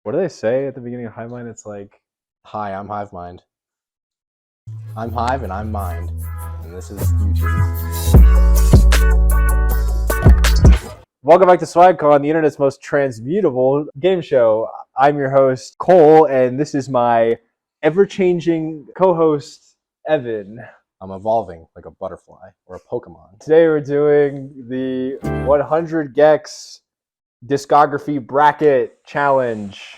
What do they say at the beginning of Hivemind? It's like, Hi, I'm Hivemind. I'm Hive and I'm Mind. And this is YouTube. welcome back to SwagCon, the internet's most transmutable game show. I'm your host, Cole, and this is my ever-changing co-host, Evan. I'm evolving like a butterfly or a Pokemon. Today we're doing the 100 Gecs discography bracket challenge,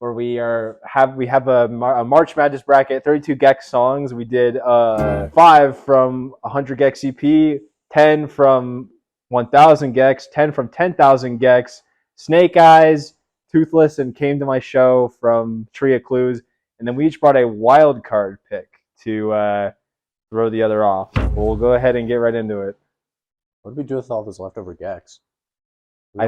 where we have a March Madness bracket, 32 Gecs songs. We did 5 from 100 Gecs EP, 10 from 1000 Gecs, 10 from 10,000 Gecs, Snake Eyes, Toothless, and Came to My Show from Tree of Clues. And then we each brought a wild card pick to throw the other off. We'll go ahead and get right into it. What did we do with all those leftover Gecs? We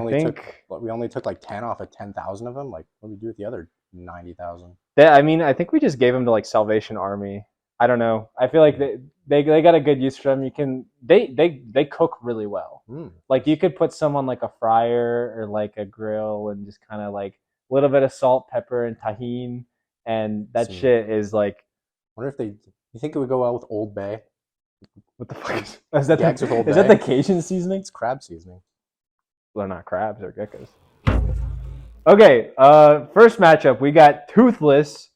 only took like 10 off of 10,000 of them. Like, what did we do with the other 90,000? I think we just gave them to like Salvation Army. I don't know. I feel like they got a good use for them. They cook really well. Like you could put some on like a fryer or like a grill and just kind of like a little bit of salt, pepper, and tahini, and that shit is like. I wonder if you think it would go well with Old Bay? What the fuck is that? Gecs with Old Bay? Is that the Cajun seasoning? It's crab seasoning. They're not crabs, they're geckos. Okay, first matchup, we got Toothless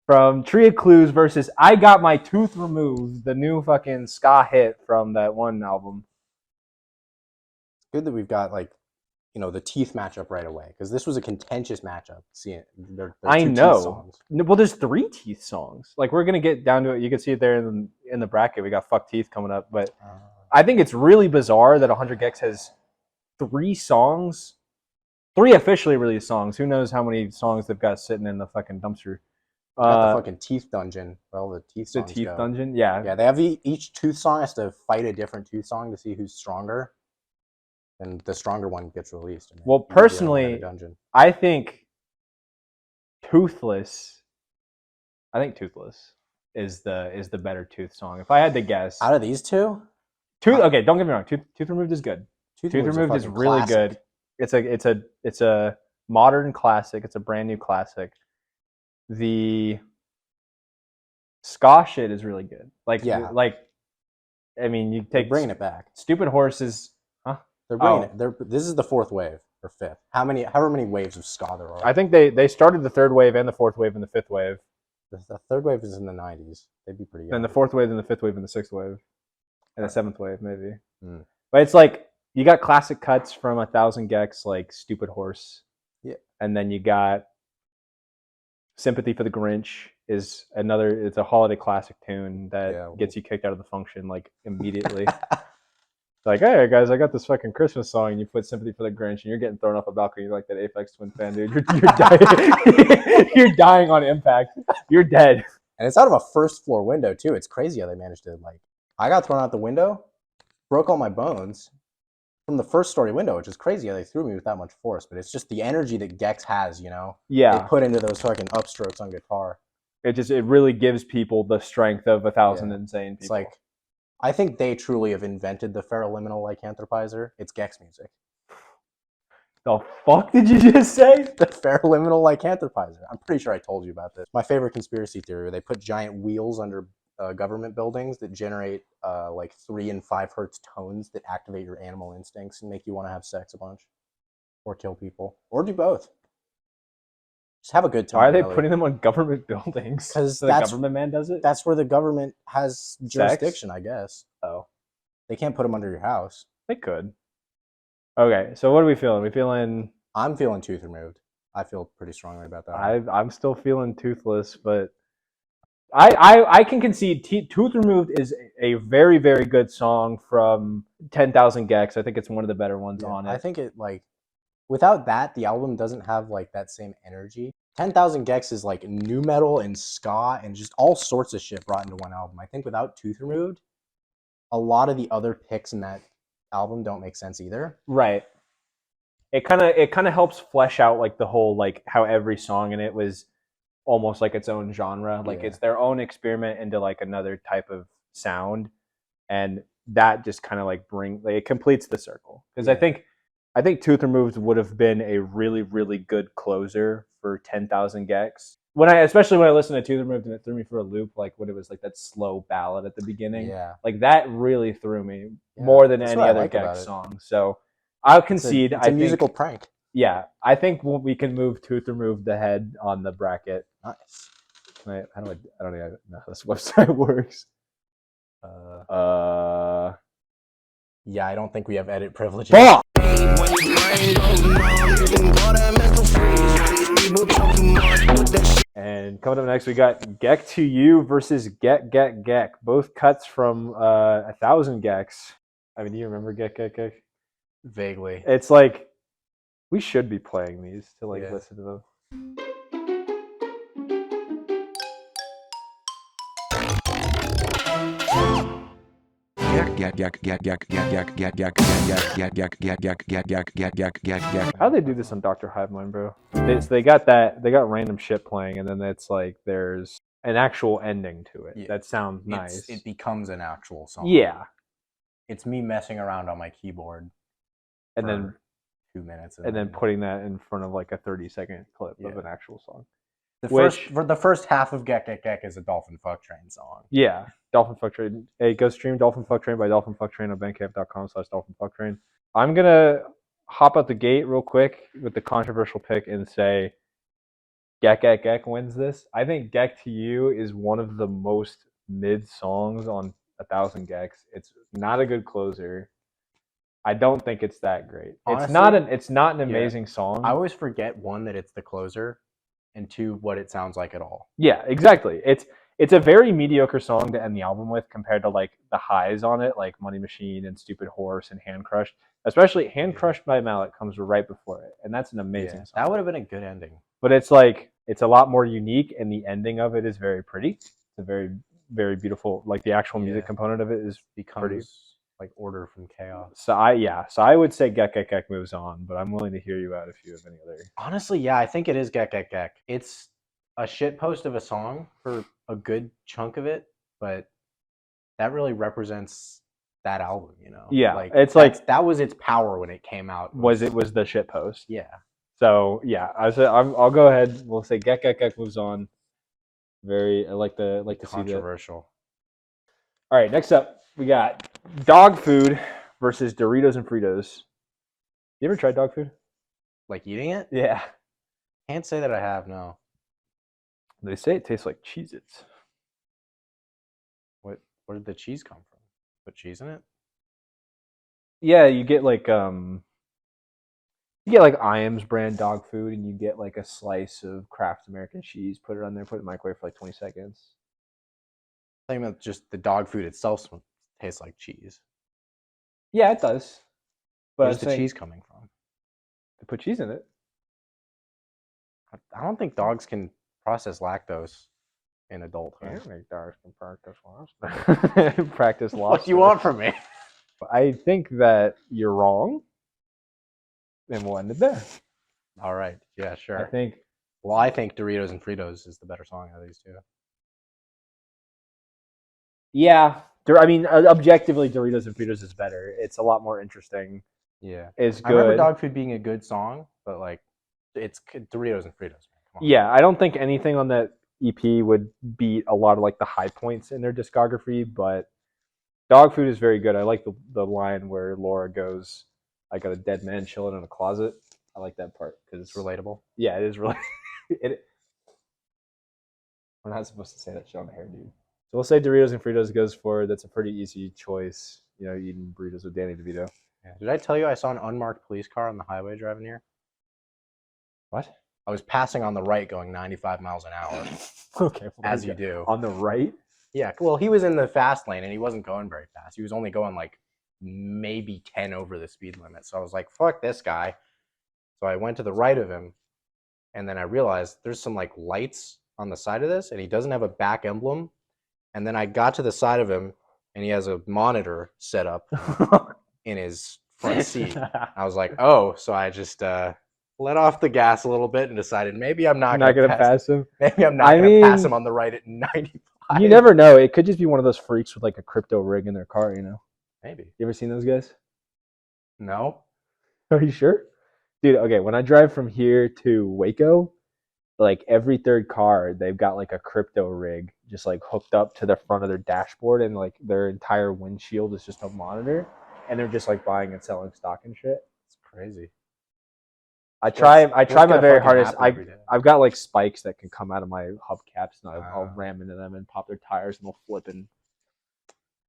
from Tree of Clues versus I Got My Tooth Removed, the new fucking ska hit from that one album. It's good that we've got like, the teeth matchup right away, because this was a contentious matchup. I know. Teeth songs. Well, there's 3 teeth songs. Like, we're gonna get down to it. You can see it there in the bracket. We got Fuck Teeth coming up, but I think it's really bizarre that 100 Gecs has 3 songs, 3 officially released songs. Who knows how many songs they've got sitting in the fucking dumpster? Got the fucking teeth dungeon. Well, the teeth songs. The teeth dungeon, yeah. Yeah, they have each tooth song has to fight a different tooth song to see who's stronger, and the stronger one gets released. Well, personally, I think Toothless. Is the better tooth song. If I had to guess, out of these two, okay, don't get me wrong. Tooth Removed is good. Tooth Removed is really good. It's a modern classic. It's a brand new classic. The ska shit is really good. I mean, you take bringing it back. Stupid Horses, huh? They're bringing it. This is the 4th wave or 5th. However many waves of ska there are. I think they started the 3rd wave and the 4th wave and the 5th wave. The 3rd wave is in the 90s. They'd be pretty good. Then the 4th wave, and the 5th wave, and the 6th wave, and the 7th wave maybe. But it's like you got classic cuts from 1000 Gecs, like Stupid Horse. Yeah. And then you got Sympathy for the Grinch is another. It's a holiday classic tune that gets you kicked out of the function like immediately. Like, hey guys, I got this fucking Christmas song, and you put Sympathy for the Grinch, and you're getting thrown off a balcony. You're like that Aphex Twin fan, dude. You're dying. You're dying on impact. You're dead. And it's out of a 1st floor window too. It's crazy how they managed to I got thrown out the window, broke all my bones from the 1st story window, which is crazy how they threw me with that much force. But it's just the energy that Gecs has, Yeah. They put into those fucking upstrokes on guitar. It really gives people the strength of 1,000 insane people. It's like, I think they truly have invented the feraliminal lycanthropizer. It's Gecs music. The fuck did you just say? The feraliminal lycanthropizer. I'm pretty sure I told you about this. My favorite conspiracy theory, where they put giant wheels under government buildings that generate like 3 and 5 hertz tones that activate your animal instincts and make you want to have sex a bunch, or kill people, or do both. Just have a good time. Why are they putting them on government buildings? Because the government man does it? That's where the government has jurisdiction, I guess. Oh. They can't put them under your house. They could. Okay, so what are we feeling? I'm feeling Tooth Removed. I feel pretty strongly about that. I'm still feeling Toothless, but I can concede Tooth Removed is a very, very good song from 10,000 Gecs. I think it's one of the better ones on it. I think it without that, the album doesn't have like that same energy. 10,000 Gecs is like nu metal and ska and just all sorts of shit brought into one album. I think without Tooth Removed, a lot of the other picks in that album don't make sense either. Right. It kind of helps flesh out like the whole like how every song in it was almost like its own genre. Like it's their own experiment into like another type of sound, and that just kind of like it completes the circle. Because I think I think Tooth Removed would have been a really, really good closer for 10,000 Gecs. Especially when I listened to Tooth Removed and it threw me for a loop, like when it was like that slow ballad at the beginning. Yeah. Like that really threw me more than That's any what I other like about Gecs it. song. So I'll concede. It's a musical think, prank. yeah, I think we can move Tooth Removed ahead on the bracket. Nice. I don't even know how this website works. Yeah, I don't think we have edit privileges. Fuck! And coming up next, we got Gec to You versus Gec. Both cuts from 1,000 Gecs. I mean, do you remember Gec? Vaguely. It's like we should be playing these to like listen to them. How do they do this on Dr. Hivemind, bro? They got random shit playing, and then it's like there's an actual ending to it. That sounds nice. It becomes an actual song. Yeah. It's me messing around on my keyboard and then 2 minutes. And then putting that in front of like a 30-second clip of an actual song. The first half of Gec is a Dolphin Fuck Train song. Yeah. Dolphin Fuck Train. Hey, go stream Dolphin Fuck Train by Dolphin Fuck Train on bandcamp.com/Dolphin Fuck Train. I'm going to hop out the gate real quick with the controversial pick and say Gec wins this. I think Gec to You is one of the most mid songs on 1,000 Gecs. It's not a good closer. I don't think it's that great. Honestly, it's not an amazing song. I always forget, one, that it's the closer, and two, what it sounds like at all. Yeah, exactly. It's a very mediocre song to end the album with compared to like the highs on it, like Money Machine and Stupid Horse and Hand Crushed. Especially Hand Crushed by Mallet comes right before it, and that's an amazing song. That would have been a good ending. But it's like it's a lot more unique, and the ending of it is very pretty. It's a very, very beautiful. Like the actual music component of it is pretty. Like Order from Chaos. So I would say Gec moves on, but I'm willing to hear you out if you have any other. Honestly, yeah, I think it is Gec. It's a shitpost of a song for a good chunk of it, but that really represents that album, you know? Yeah, like, it's like that was its power when it came out. Was the shitpost? Yeah. So yeah, I'll go ahead. We'll say Gec moves on. I like to see that. Controversial. All right, next up we got dog food versus Doritos and Fritos. You ever tried dog food? Like eating it? Yeah. Can't say that I have, no. They say it tastes like Cheez-Its. Where did the cheese come from? Put cheese in it? Yeah, you get like Iams brand dog food, and you get like a slice of Kraft American cheese, put it on there, put it in the microwave for like 20 seconds. I think that just the dog food itself tastes like cheese. Yeah, it does. But where's the cheese coming from? They put cheese in it. I don't think dogs can process lactose in adulthood. I don't think dogs can practice loss. What do you want from me? I think that you're wrong, and we'll end it there. All right. Yeah, sure. I think Doritos and Fritos is the better song out of these two. Yeah. I mean, objectively, Doritos and Fritos is better. It's a lot more interesting. Yeah. It's good. I remember Dog Food being a good song, but like, it's Doritos and Fritos. Man. Yeah, I don't think anything on that EP would beat a lot of like the high points in their discography, but Dog Food is very good. I like the line where Laura goes, "I got a dead man chilling in a closet." I like that part because it's relatable. Yeah, it is really. We're not supposed to say that shit on the hair, dude. So we'll say Doritos and Fritos goes for. That's a pretty easy choice. You know, eating burritos with Danny DeVito. Yeah. Did I tell you I saw an unmarked police car on the highway driving here? What? I was passing on the right going 95 miles an hour. Okay. Well, as you do. On the right? Yeah. Well, he was in the fast lane and he wasn't going very fast. He was only going like maybe 10 over the speed limit. So I was like, fuck this guy. So I went to the right of him and then I realized there's some like lights on the side of this and he doesn't have a back emblem. And then I got to the side of him and he has a monitor set up in his front seat. I was like, oh, so I just let off the gas a little bit and decided maybe I'm not going to pass him. Maybe I'm not going to pass him on the right at 95. You never know. It could just be one of those freaks with like a crypto rig in their car, you know? Maybe. You ever seen those guys? No. Are you sure? Dude, okay, when I drive from here to Waco, like every third car, they've got like a crypto rig just like hooked up to the front of their dashboard, and like their entire windshield is just a monitor, and they're just like buying and selling stock and shit. It's crazy. I try What's my gonna very fucking hardest. happen every day? I've got like spikes that can come out of my hubcaps, and I'll Wow. ram into them and pop their tires, and they'll flip and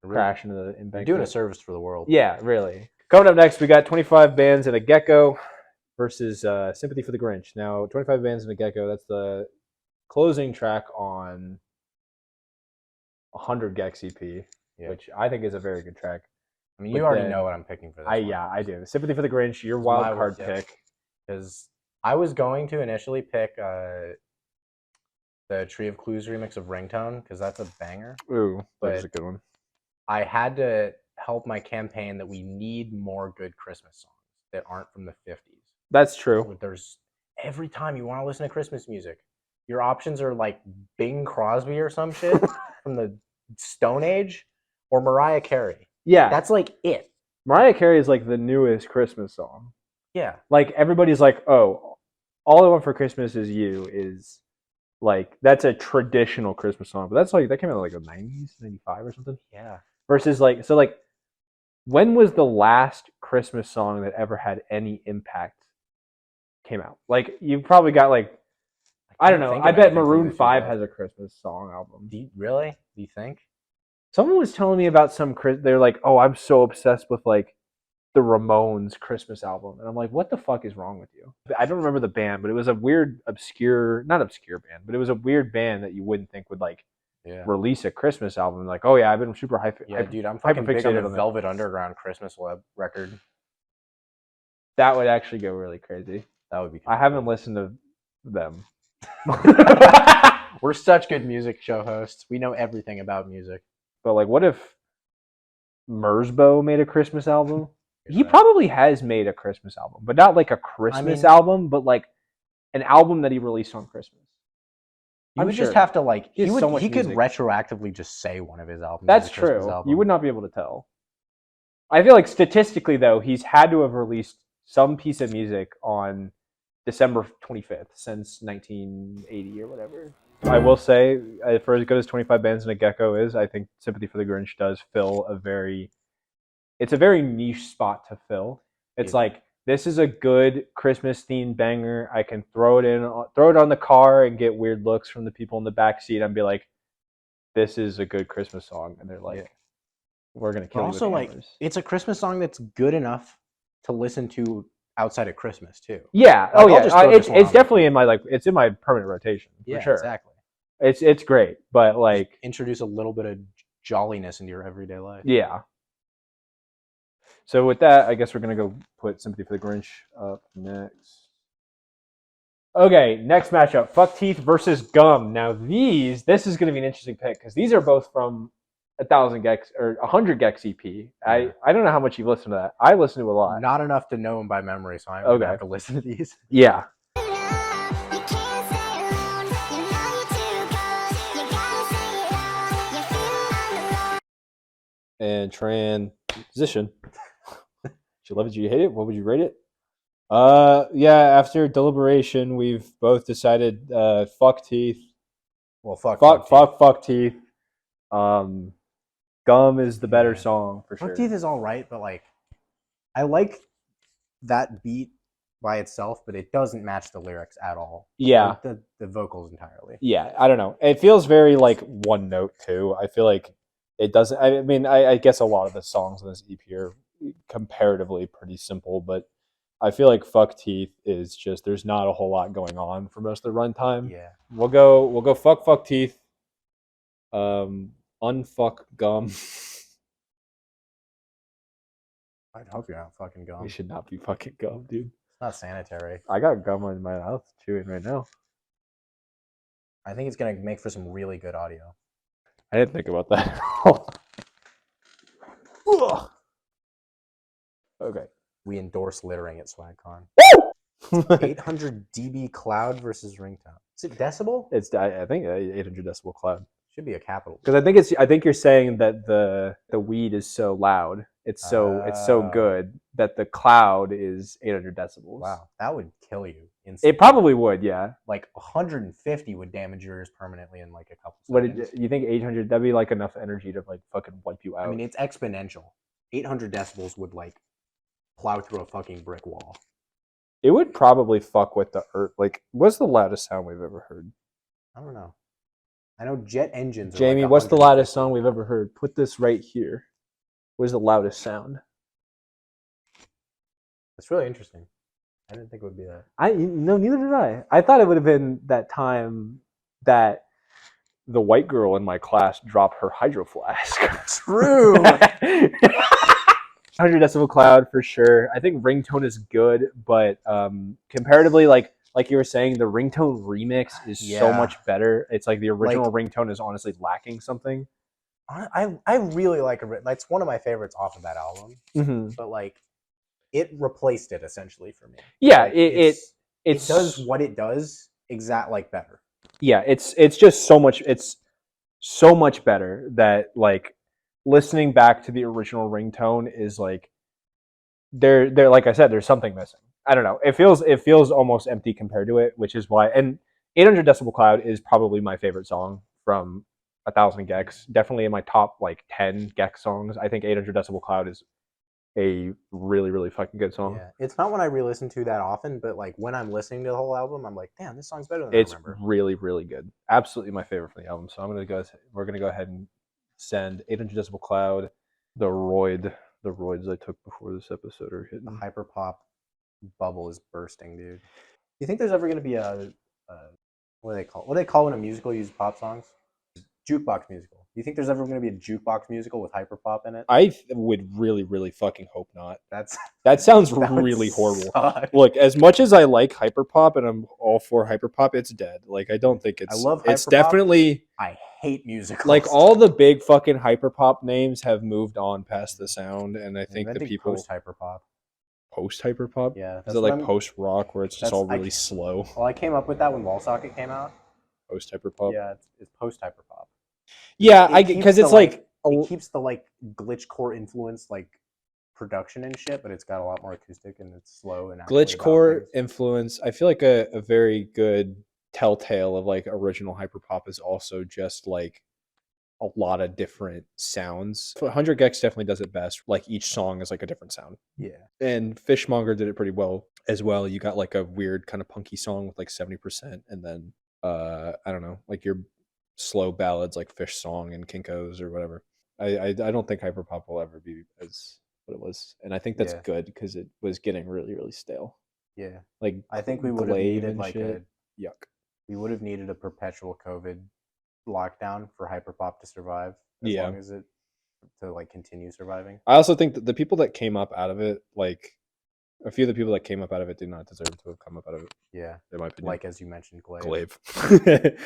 Really- crash into the You're embankment. doing a service for the world. Yeah, really. Coming up next, we got 25 bands and a gecko versus Sympathy for the Grinch. Now, 25 bands and a gecko, that's the closing track on 100 Gecs EP, Yeah. which I think is a very good track. I mean, But you already then- know what I'm picking for this one. Yeah, I do. Sympathy for the Grinch, your It's wild my card one, yeah. pick. Because I was going to initially pick the Tree of Clues remix of Ringtone, because that's a banger. Ooh, But- that's a good one. I had to help my campaign that we need more good Christmas songs that aren't from the 50s. That's true. There's every time you want to listen to Christmas music, your options are like Bing Crosby or some shit from the Stone Age or Mariah Carey. Yeah, That's like it. Mariah Carey is like the newest Christmas song. Yeah. Like everybody's like, oh, All I Want for Christmas Is You is like that's a traditional Christmas song, but that's like that came out in like the 90s, 95 or something. Yeah. Versus like so like when was the last Christmas song that ever had any impact came out? Like you probably got like I don't can't know. think I of bet anything from Maroon the 5 2000s. has a Christmas song album. Do you, really? Do you think? Someone was telling me about some they're like, "Oh, I'm so obsessed with like the Ramones Christmas album." And I'm like, "What the fuck is wrong with you?" I don't remember the band, but it was a weird not obscure band, but it was a weird band that you wouldn't think would like Yeah. release a Christmas album. Like, "Oh yeah, I've been super Yeah, dude, I'm fucking big on hyperfixated the on that." Velvet Underground Christmas record. That would actually go really crazy. That would be. I haven't listened to them. We're such good music show hosts. We know everything about music. But like, what if Merzbow made a Christmas album? He Right. probably has made a Christmas album, but not like a Christmas album, but like an album that he released on Christmas. You I'm would sure. just have to like. He has so much he could music. retroactively just say one of his albums. That's is a Christmas true. album. You would not be able to tell. I feel like statistically, though, he's had to have released some piece of music on December 25th since 1980 or whatever. I will say, for as good as 25 Bands and a Gecko is, I think Sympathy for the Grinch does fill it's a very niche spot to fill. It's like, this is a good Christmas themed banger. I can throw it on the car and get weird looks from the people in the back seat and be like, this is a good Christmas song. And they're like, we're going to kill But you also, with like, hammers. it's a Christmas song that's good enough to listen to outside of Christmas too. Yeah. Like, Oh I'll yeah. just throw this one It's on definitely in my it's in my permanent rotation for Yeah, sure. exactly. It's great, but like Introduce a little bit of jolliness into your everyday life. yeah. So with that, I guess we're gonna go put Sympathy for the Grinch up next. Okay, next matchup: Fuck Teeth versus Gum. Now this is gonna be an interesting pick because these are both from 1,000 Gecs or 100 Gecs EP. I don't know how much you've listened to that. I listen to a lot. Not enough to know them by memory, so I'm Okay. gonna have to listen to these. Yeah. And transition. Did you love it? Did you hate it? What would you rate it? Yeah. After deliberation, we've both decided fuck Teeth. Well, fuck Teeth. Gum is the better Yeah. song for sure. Fuck Teeth is all right, but like, I like that beat by itself, but it doesn't match the lyrics at all. Yeah. Like, the vocals entirely. Yeah, I don't know. It feels very like one note too. I feel like it doesn't. I mean, I guess a lot of the songs on this EP are comparatively pretty simple, but I feel like Fuck Teeth is just there's not a whole lot going on for most of the runtime. Yeah. We'll go fuck Teeth. Unfuck Gum. I hope you're not fucking gum. We should not be fucking Gum, dude. It's not sanitary. I got gum in my mouth chewing right now. I think it's gonna make for some really good audio. I didn't think about that at all. Ugh. Okay. We endorse littering at SwagCon. It's 800 dB cloud versus ringtone. Is it decibel? I think 800 decibel cloud. Should be a capital. Because I think you're saying that the weed is so loud, it's so good that the cloud is 800 decibels. Wow, that would kill you instantly. It probably would, yeah. Like 150 would damage your ears permanently in like a couple seconds. You think 800? That'd be like enough energy to like fucking wipe you out. I mean, it's exponential. 800 decibels would like plow through a fucking brick wall. It would probably fuck with the earth. Like, what's the loudest sound we've ever heard? I don't know. I know jet engines. Jamie, like what's the loudest song we've ever heard? Put this right here. What is the loudest sound? That's really interesting. I didn't think it would be that. No, neither did I. I thought it would have been that time that the white girl in my class dropped her hydro flask. True. 100 decibel cloud for sure. I think ringtone is good, but comparatively, like you were saying, the ringtone remix is so much better. It's like the original ringtone is honestly lacking something. I really like it. That's one of my favorites off of that album. Mm-hmm. But like, it replaced it essentially for me. Yeah, like, it does what it does like better. Yeah, it's just so much. It's so much better that like listening back to the original ringtone is like there like I said, there's something missing. I don't know. It feels almost empty compared to it, which is why. And 800 decibel cloud is probably my favorite song from 1,000 Gecs. Definitely in my top like 10 Gecs songs. I think 800 decibel cloud is a really, really fucking good song. Yeah, it's not one I re-listen to that often, but like when I'm listening to the whole album, I'm like, damn, this song's better than I remember. It's really, really good. Absolutely my favorite from the album. So we're gonna go ahead and send 800 decibel cloud. The roids I took before this episode are hitting. The hyperpop bubble is bursting, dude. You think there's ever gonna be a what do they call when a musical uses pop songs? Jukebox musical. Do you think there's ever going to be a jukebox musical with hyperpop in it? I would really, really fucking hope not. That sounds really horrible. Suck. Look, as much as I like hyperpop and I'm all for hyperpop, it's dead. Like I don't think it's. I love hyperpop. It's definitely. I hate musicals. Like all the big fucking hyperpop names have moved on past the sound, and I think the people post hyperpop. Post hyperpop. Yeah. Is it like post rock where it's just all really slow? Well, I came up with that when Wallsocket came out. Post hyperpop. Yeah, it's post hyperpop. Yeah, because it's like it keeps the like glitchcore influence like production and shit, but it's got a lot more acoustic and it's slow and glitchcore influence. I feel like a very good telltale of like original hyperpop is also just like a lot of different sounds. 100 Gecs definitely does it best. Like each song is like a different sound. Yeah. And Fishmonger did it pretty well as well. You got like a weird kind of punky song with like 70%, and then I don't know, like your slow ballads like Fish Song and Kinko's or whatever. I don't think hyperpop will ever be as what it was, and I think that's good because it was getting really, really stale. Yeah, like I think we would have needed like yuck. We would have needed a perpetual COVID lockdown for hyperpop to survive. As long as it to like continue surviving. I also think that the people that came up out of it, like a few of the people that came up out of it, do not deserve to have come up out of it. Yeah, in my opinion. Like as you mentioned, Glaive.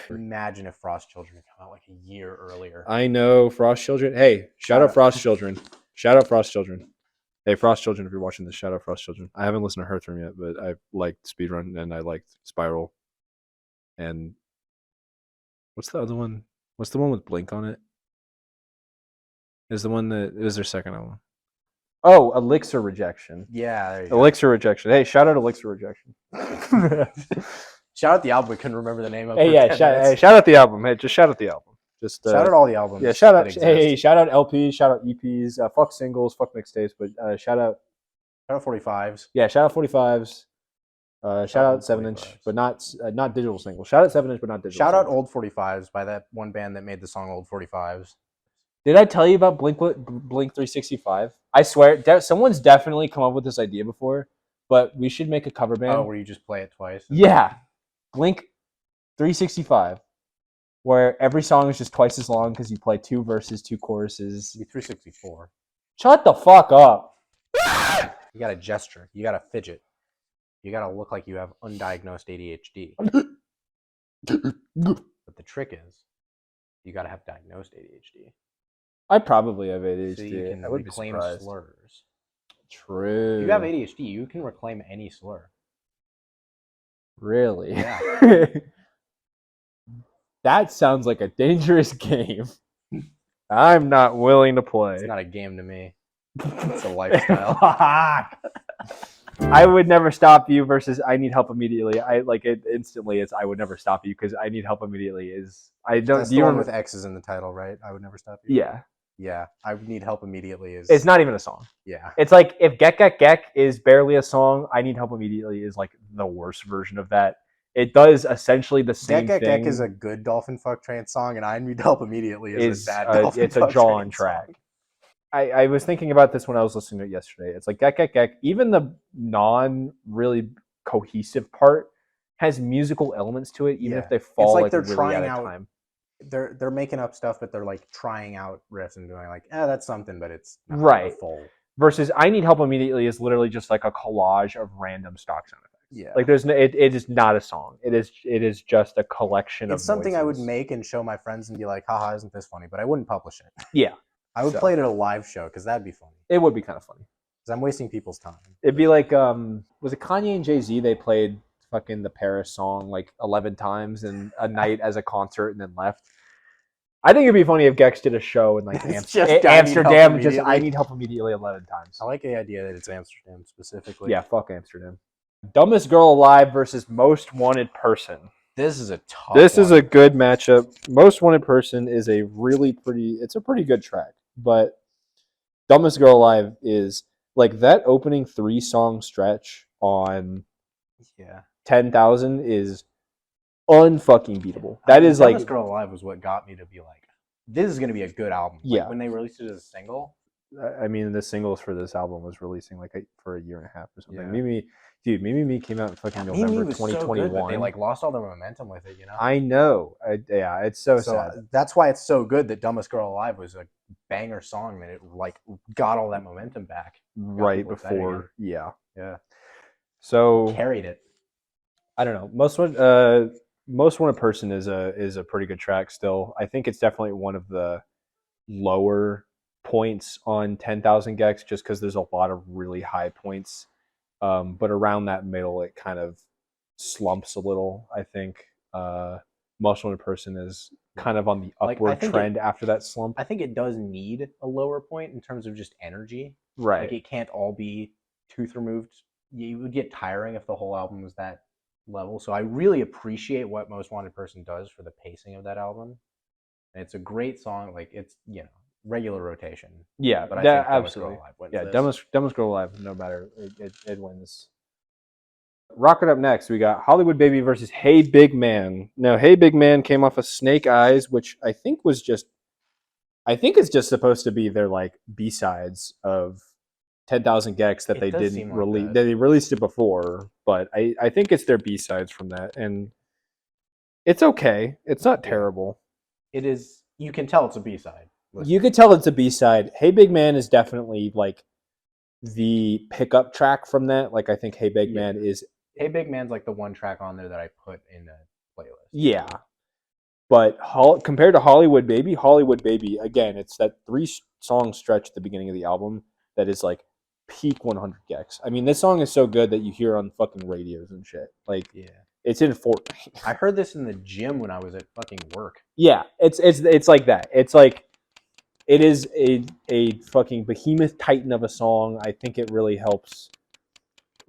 Imagine if Frost Children had come out like a year earlier. I know, Frost Children. Hey, shout out Frost Children. Shout out Frost Children. Hey, Frost Children, if you're watching this, shout out Frost Children. I haven't listened to Hearthworm yet, but I liked Speedrun and I liked Spiral. And what's the other one? What's the one with Blink on it? Is the one that is their second album? Oh, Elixir Rejection. Yeah, there you Elixir Rejection. Hey, shout out Elixir Rejection. Shout out the album. We couldn't remember the name of. Hey, yeah, shout out the album. Hey, just shout out the album. Just shout out all the albums. Yeah, shout out. Hey, shout out LPs. Shout out EPs. Fuck singles. Fuck mixtapes. But shout out. Shout out 45s. Yeah, shout out 45s. Shout out 7-inch, but not digital singles. Shout out 7-inch, but not digital. Shout out Old 45s by that one band that made the song Old 45s. Did I tell you about Blink 365? I swear, someone's definitely come up with this idea before, but we should make a cover band. Oh, where you just play it twice? Yeah. Blink 365, where every song is just twice as long because you play 2 verses, 2 choruses. 364. Shut the fuck up. You gotta gesture. You gotta fidget. You gotta look like you have undiagnosed ADHD. But the trick is, you gotta have diagnosed ADHD. I probably have ADHD. So you can reclaim slurs. True. If you have ADHD, you can reclaim any slur. Really? Yeah. That sounds like a dangerous game. I'm not willing to play. It's not a game to me. It's a lifestyle. I would never stop you versus I need help immediately. I like it instantly. It's I would never stop you because I need help immediately. Is I don't. That's do the you one remember? with X's in the title, right? I would never stop you. Yeah, Yeah, I would need help immediately. it's not even a song. Yeah. It's like if Gek is barely a song, I need help immediately is like the worst version of that. It does essentially the same thing. Gek is a good Dolphin Fuck Train song, and I need help immediately is a bad Dolphin it's Fuck a Jawn Train track. song. I was thinking about this when I was listening to it yesterday. It's like Gek, even the non-really cohesive part has musical elements to it, even if they fall it's like like they're really trying out of out. time. They're making up stuff, but they're like trying out riffs and doing like, that's something, but it's not right. full. Versus I Need Help Immediately is literally just like a collage of random stock sound effects. Yeah, like there's no, it is not a song. It is just a collection of. It's something noises. I would make and show my friends and be like, haha, isn't this funny? But I wouldn't publish it. Yeah, I would play it at a live show because that'd be funny. It would be kind of funny because I'm wasting people's time. It'd be like was it Kanye and Jay-Z? They played fucking the Paris song like 11 times in a night as a concert and then left. I think it'd be funny if Gecs did a show in like Amsterdam, just I Need Help Immediately 11 times. I like the idea that it's Amsterdam specifically. Yeah, fuck Amsterdam. Dumbest Girl Alive versus Most Wanted Person. This is a tough This is a good matchup. Most Wanted Person is a really it's a pretty good track, but Dumbest Girl Alive is like that opening 3-song stretch on 10,000 is unfucking beatable. That is like Dumbest Girl Alive was what got me to be like, this is gonna be a good album. Yeah. Like when they released it as a single. I mean, the singles for this album was releasing like for a year and a half or something. Yeah. Mimi Me came out in fucking November Mimi was 2021. So good, but they like lost all their momentum with it, you know. I know. Yeah, it's so sad. That's why it's so good that Dumbest Girl Alive was a banger song that it like got all that momentum back right before. Yeah. So carried it. I don't know. Most Wanted Person is a pretty good track still. I think it's definitely one of the lower points on 10,000 Gecs just because there's a lot of really high points. But around that middle, it kind of slumps a little, I think. Most Wanted Person is kind of on the upward trend after that slump. I think it does need a lower point in terms of just energy. Right. Like it can't all be tooth removed. You would get tiring if the whole album was that level. So I really appreciate what Most Wanted Person does for the pacing of that album. And it's a great song. Like it's, regular rotation. Yeah, but I think absolutely. Dumbest Girl Alive, no matter, it wins. Rocking up next, we got Hollywood Baby versus Hey Big Man. Now, Hey Big Man came off of Snake Eyes, which I think it's just supposed to be their like B-sides of 10,000 Gecs that they didn't release. They released it before, but I think it's their B-sides from that, and it's okay. It's not terrible. It is. You can tell it's a B-side. You could tell it's a B-side. Hey Big Man is definitely like the pickup track from that. Like I think Hey Big Man is. Hey Big Man's like the one track on there that I put in a playlist. Yeah, but compared to Hollywood Baby, again, it's that 3-song stretch at the beginning of the album that is like peak 100 Gecs. I mean, this song is so good that you hear it on fucking radios and shit. Like, it's in Fortnite. I heard this in the gym when I was at fucking work. Yeah, it's like that. It's like. It is a fucking behemoth titan of a song. I think it really helps.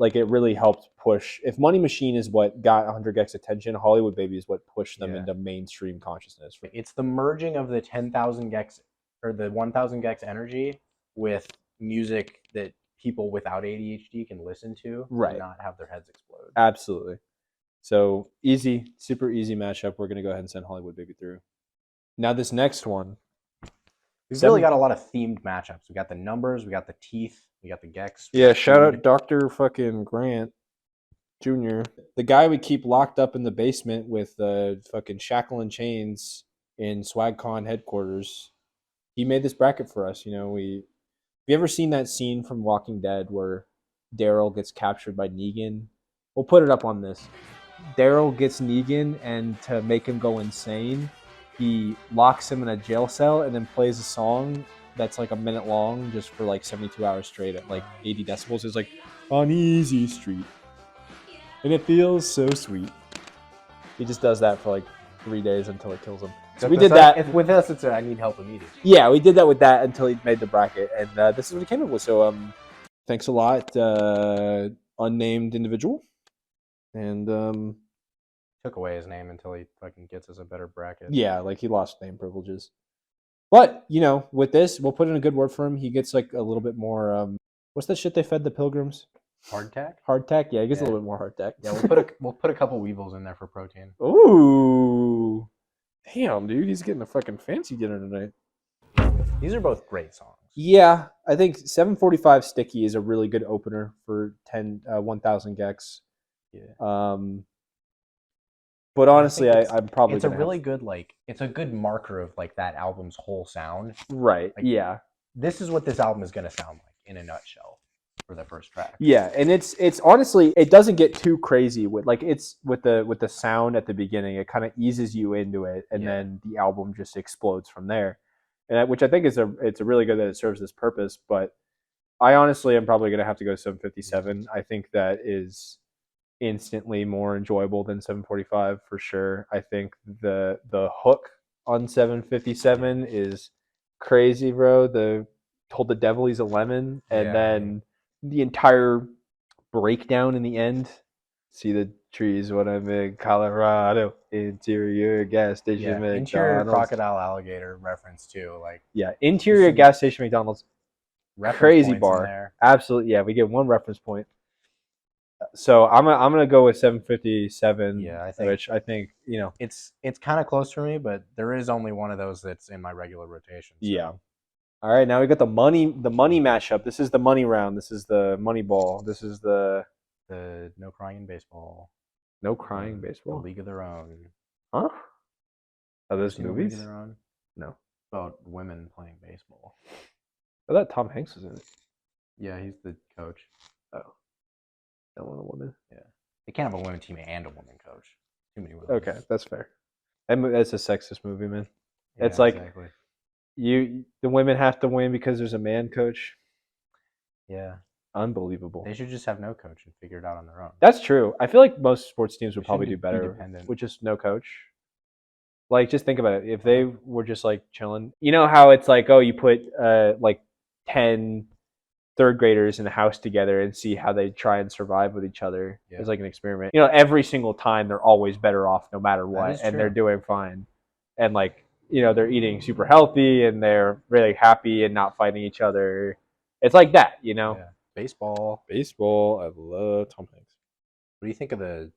Like, it really helped push. If Money Machine is what got 100 Gecs' attention, Hollywood Baby is what pushed them into mainstream consciousness. It's the merging of the 10,000 Gecs or the 1,000 Gecs energy with music that people without ADHD can listen to and not have their heads explode. Absolutely. So, super easy matchup. We're going to go ahead and send Hollywood Baby through. Now, this next one. We've really got a lot of themed matchups. We got the numbers, we got the teeth, we got the Gecs. Yeah, shout out Dr. fucking Grant Jr. The guy we keep locked up in the basement with fucking shackle and chains in SwagCon headquarters. He made this bracket for us. Have you ever seen that scene from Walking Dead where Daryl gets captured by Negan? We'll put it up on this. Daryl gets Negan, and to make him go insane, he locks him in a jail cell and then plays a song that's like a minute long just for like 72 hours straight at like 80 decibels. It's like, on Easy Street. And it feels so sweet. He just does that for like 3 days until it kills him. So If we it's did like- that. If with us, it's I need help immediately. Yeah, we did that with that until he made the bracket, and this is what he came up with. So thanks a lot, unnamed individual, and Took away his name until he fucking gets us a better bracket. yeah, like he lost name privileges. But you know, with this, we'll put in a good word for him. He gets like a little bit more. What's that shit they fed the pilgrims? Hardtack. Hardtack. Yeah, he gets a Yeah. little bit more hardtack. Yeah, we'll put a couple weevils in there for protein. Ooh, damn, dude, he's getting a fucking fancy dinner tonight. These are both great songs. Yeah, I think 745 Sticky is a really good opener for 1,000 Gecs. Yeah. But honestly, I think I'm probably it's a gonna really good it's a good marker of like that album's whole sound. right. Like, yeah, this is what this album is gonna sound like in a nutshell for the first track. yeah, and it's honestly it doesn't get too crazy with like it's with the sound at the beginning. It kind of eases you into it, and then the album just explodes from there. And which I think is it's a really good that it serves this purpose. But I honestly am probably gonna have to go 757. I think that is instantly more enjoyable than 745 for sure. I think the hook on 757 is crazy, bro. The told the devil he's a lemon, and then the entire breakdown in the end. See the trees when I'm in Colorado, interior gas station, Yeah, McDonald's. interior crocodile alligator reference too. Like Yeah, interior gas station McDonald's. Crazy bar. There. Absolutely, yeah. We get one reference point. So I'm gonna go with 757. Yeah, which I think it's kind of close for me, but there is only one of those that's in my regular rotation. So. Yeah. All right, now we got the money mashup. This is the money round. This is the money ball. This is the no crying in baseball. No crying baseball. The League of Their Own. Huh? Are those movies? League of Their Own? No. About women playing baseball. I thought Tom Hanks was in it. Yeah, he's the coach. Oh. Don't want a woman. Yeah. They can't have a women team and a woman coach. Too many women. Okay, that's fair. That's a sexist movie, man. Yeah, it's like exactly. the women have to win because there's a man coach. Yeah. Unbelievable. They should just have no coach and figure it out on their own. That's true. I feel like most sports teams would probably do better with just no coach. Like, just think about it. If they were just like chilling, you know how it's like, oh, you put like 10 third graders in a house together and see how they try and survive with each other. Yeah. It's like an experiment. You know, every single time they're always better off no matter what, and they're doing fine. And like, you know, they're eating super healthy and they're really happy and not fighting each other. It's like that, you know. Yeah. Baseball. I love Tom Hanks. What do you think of the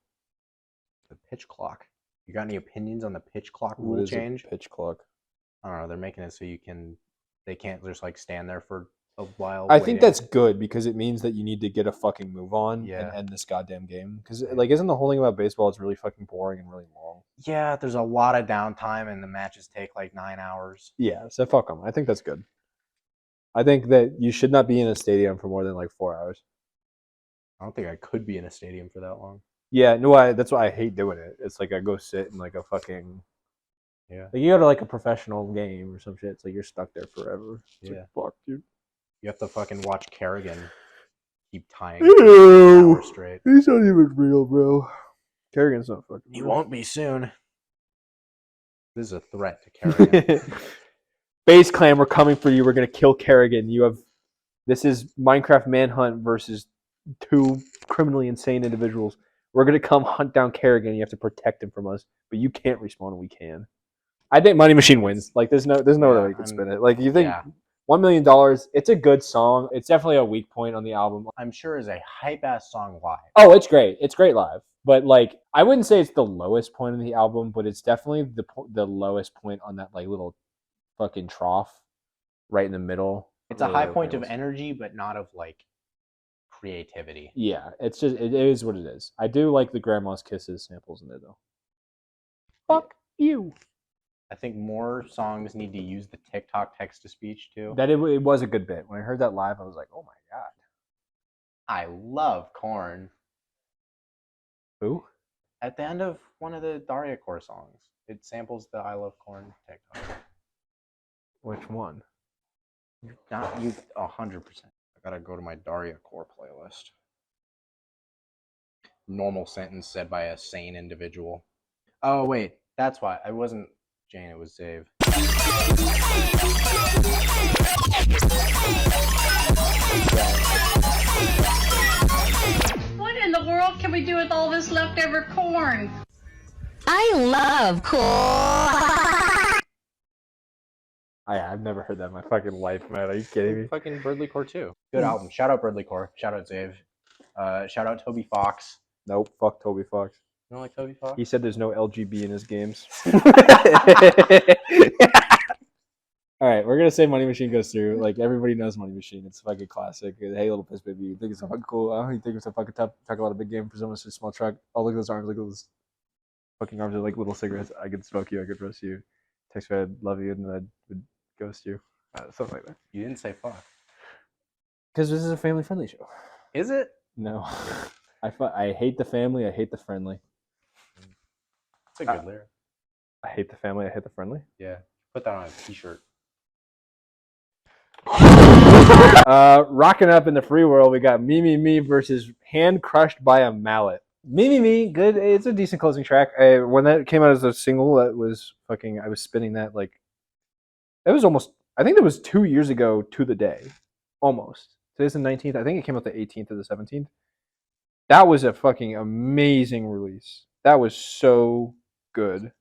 pitch clock? You got any opinions on the pitch clock rule change? Pitch clock. I don't know. They're making it so they can't just like stand there for a while. I think that's good because it means that you need to get a fucking move on and end this goddamn game. Because like, isn't the whole thing about baseball? It's really fucking boring and really long. Yeah, there's a lot of downtime and the matches take like 9 hours. Yeah, so fuck them. I think that's good. I think that you should not be in a stadium for more than like 4 hours. I don't think I could be in a stadium for that long. Yeah, no, that's why I hate doing it. It's like I go sit in like a fucking like you go to like a professional game or some shit. It's like you're stuck there forever. It's like, fuck, dude. You have to fucking watch Kerrigan keep tying hours straight. He's not even real, bro. Kerrigan's not fucking real. He won't be soon. This is a threat to Kerrigan. Base Clan, we're coming for you. We're gonna kill Kerrigan. This is Minecraft Manhunt versus 2 criminally insane individuals. We're gonna come hunt down Kerrigan. You have to protect him from us, but you can't respawn, and we can. I think Money Machine wins. Like, there's no other way you can spin it. Like, you think $1 million? It's a good song. It's definitely a weak point on the album. I'm sure is a hype ass song live. Oh, it's great. It's great live. But like, I wouldn't say it's the lowest point in the album, but it's definitely the lowest point on that like little fucking trough right in the middle. It's a high point of energy, but not of like creativity. Yeah, it is what it is. I do like the Grandma's Kisses samples in there though. Fuck you. I think more songs need to use the TikTok text to speech too. That it was a good bit. When I heard that live, I was like, oh my god. I love Korn. Who? At the end of one of the Daria Core songs, it samples the I Love Korn TikTok. Which one? Not you 100%. I gotta go to my Daria Core playlist. Normal sentence said by a sane individual. Oh wait, That's why I wasn't Jane. It was Zave. What in the world can we do with all this leftover corn? I love corn. I've never heard that in my fucking life, man. Are you kidding me? Fucking Birdly Core 2. Good album. Shout out Birdly Core. Shout out Zave. Shout out Toby Fox. Nope. Fuck Toby Fox. You don't like Toby Fox? He said there's no LGB in his games. All right, we're gonna say Money Machine goes through. Like everybody knows Money Machine. It's a fucking classic. Hey, little piss baby. You think it's a fucking cool? You think it's a fucking tough? Talk about a big game for someone a small truck. Oh, look at those arms. Look at those fucking arms are like little cigarettes. I could smoke you. I could roast you. Text me, I'd love you, and then I would ghost you. Something like that. You didn't say fuck. Because this is a family-friendly show. Is it? No. I hate the family. I hate the friendly. It's a good lyric. I hate the family. I hate the friendly. Yeah. Put that on a t-shirt. Rocking up in the free world, we got Me Me Me versus Hand Crushed by a Mallet. Me Me Me, good. It's a decent closing track. When that came out as a single, that was fucking. I was spinning that like. It was almost. I think that was 2 years ago to the day, almost. Today's the 19th. I think it came out the 18th or the 17th. That was a fucking amazing release. That was so good.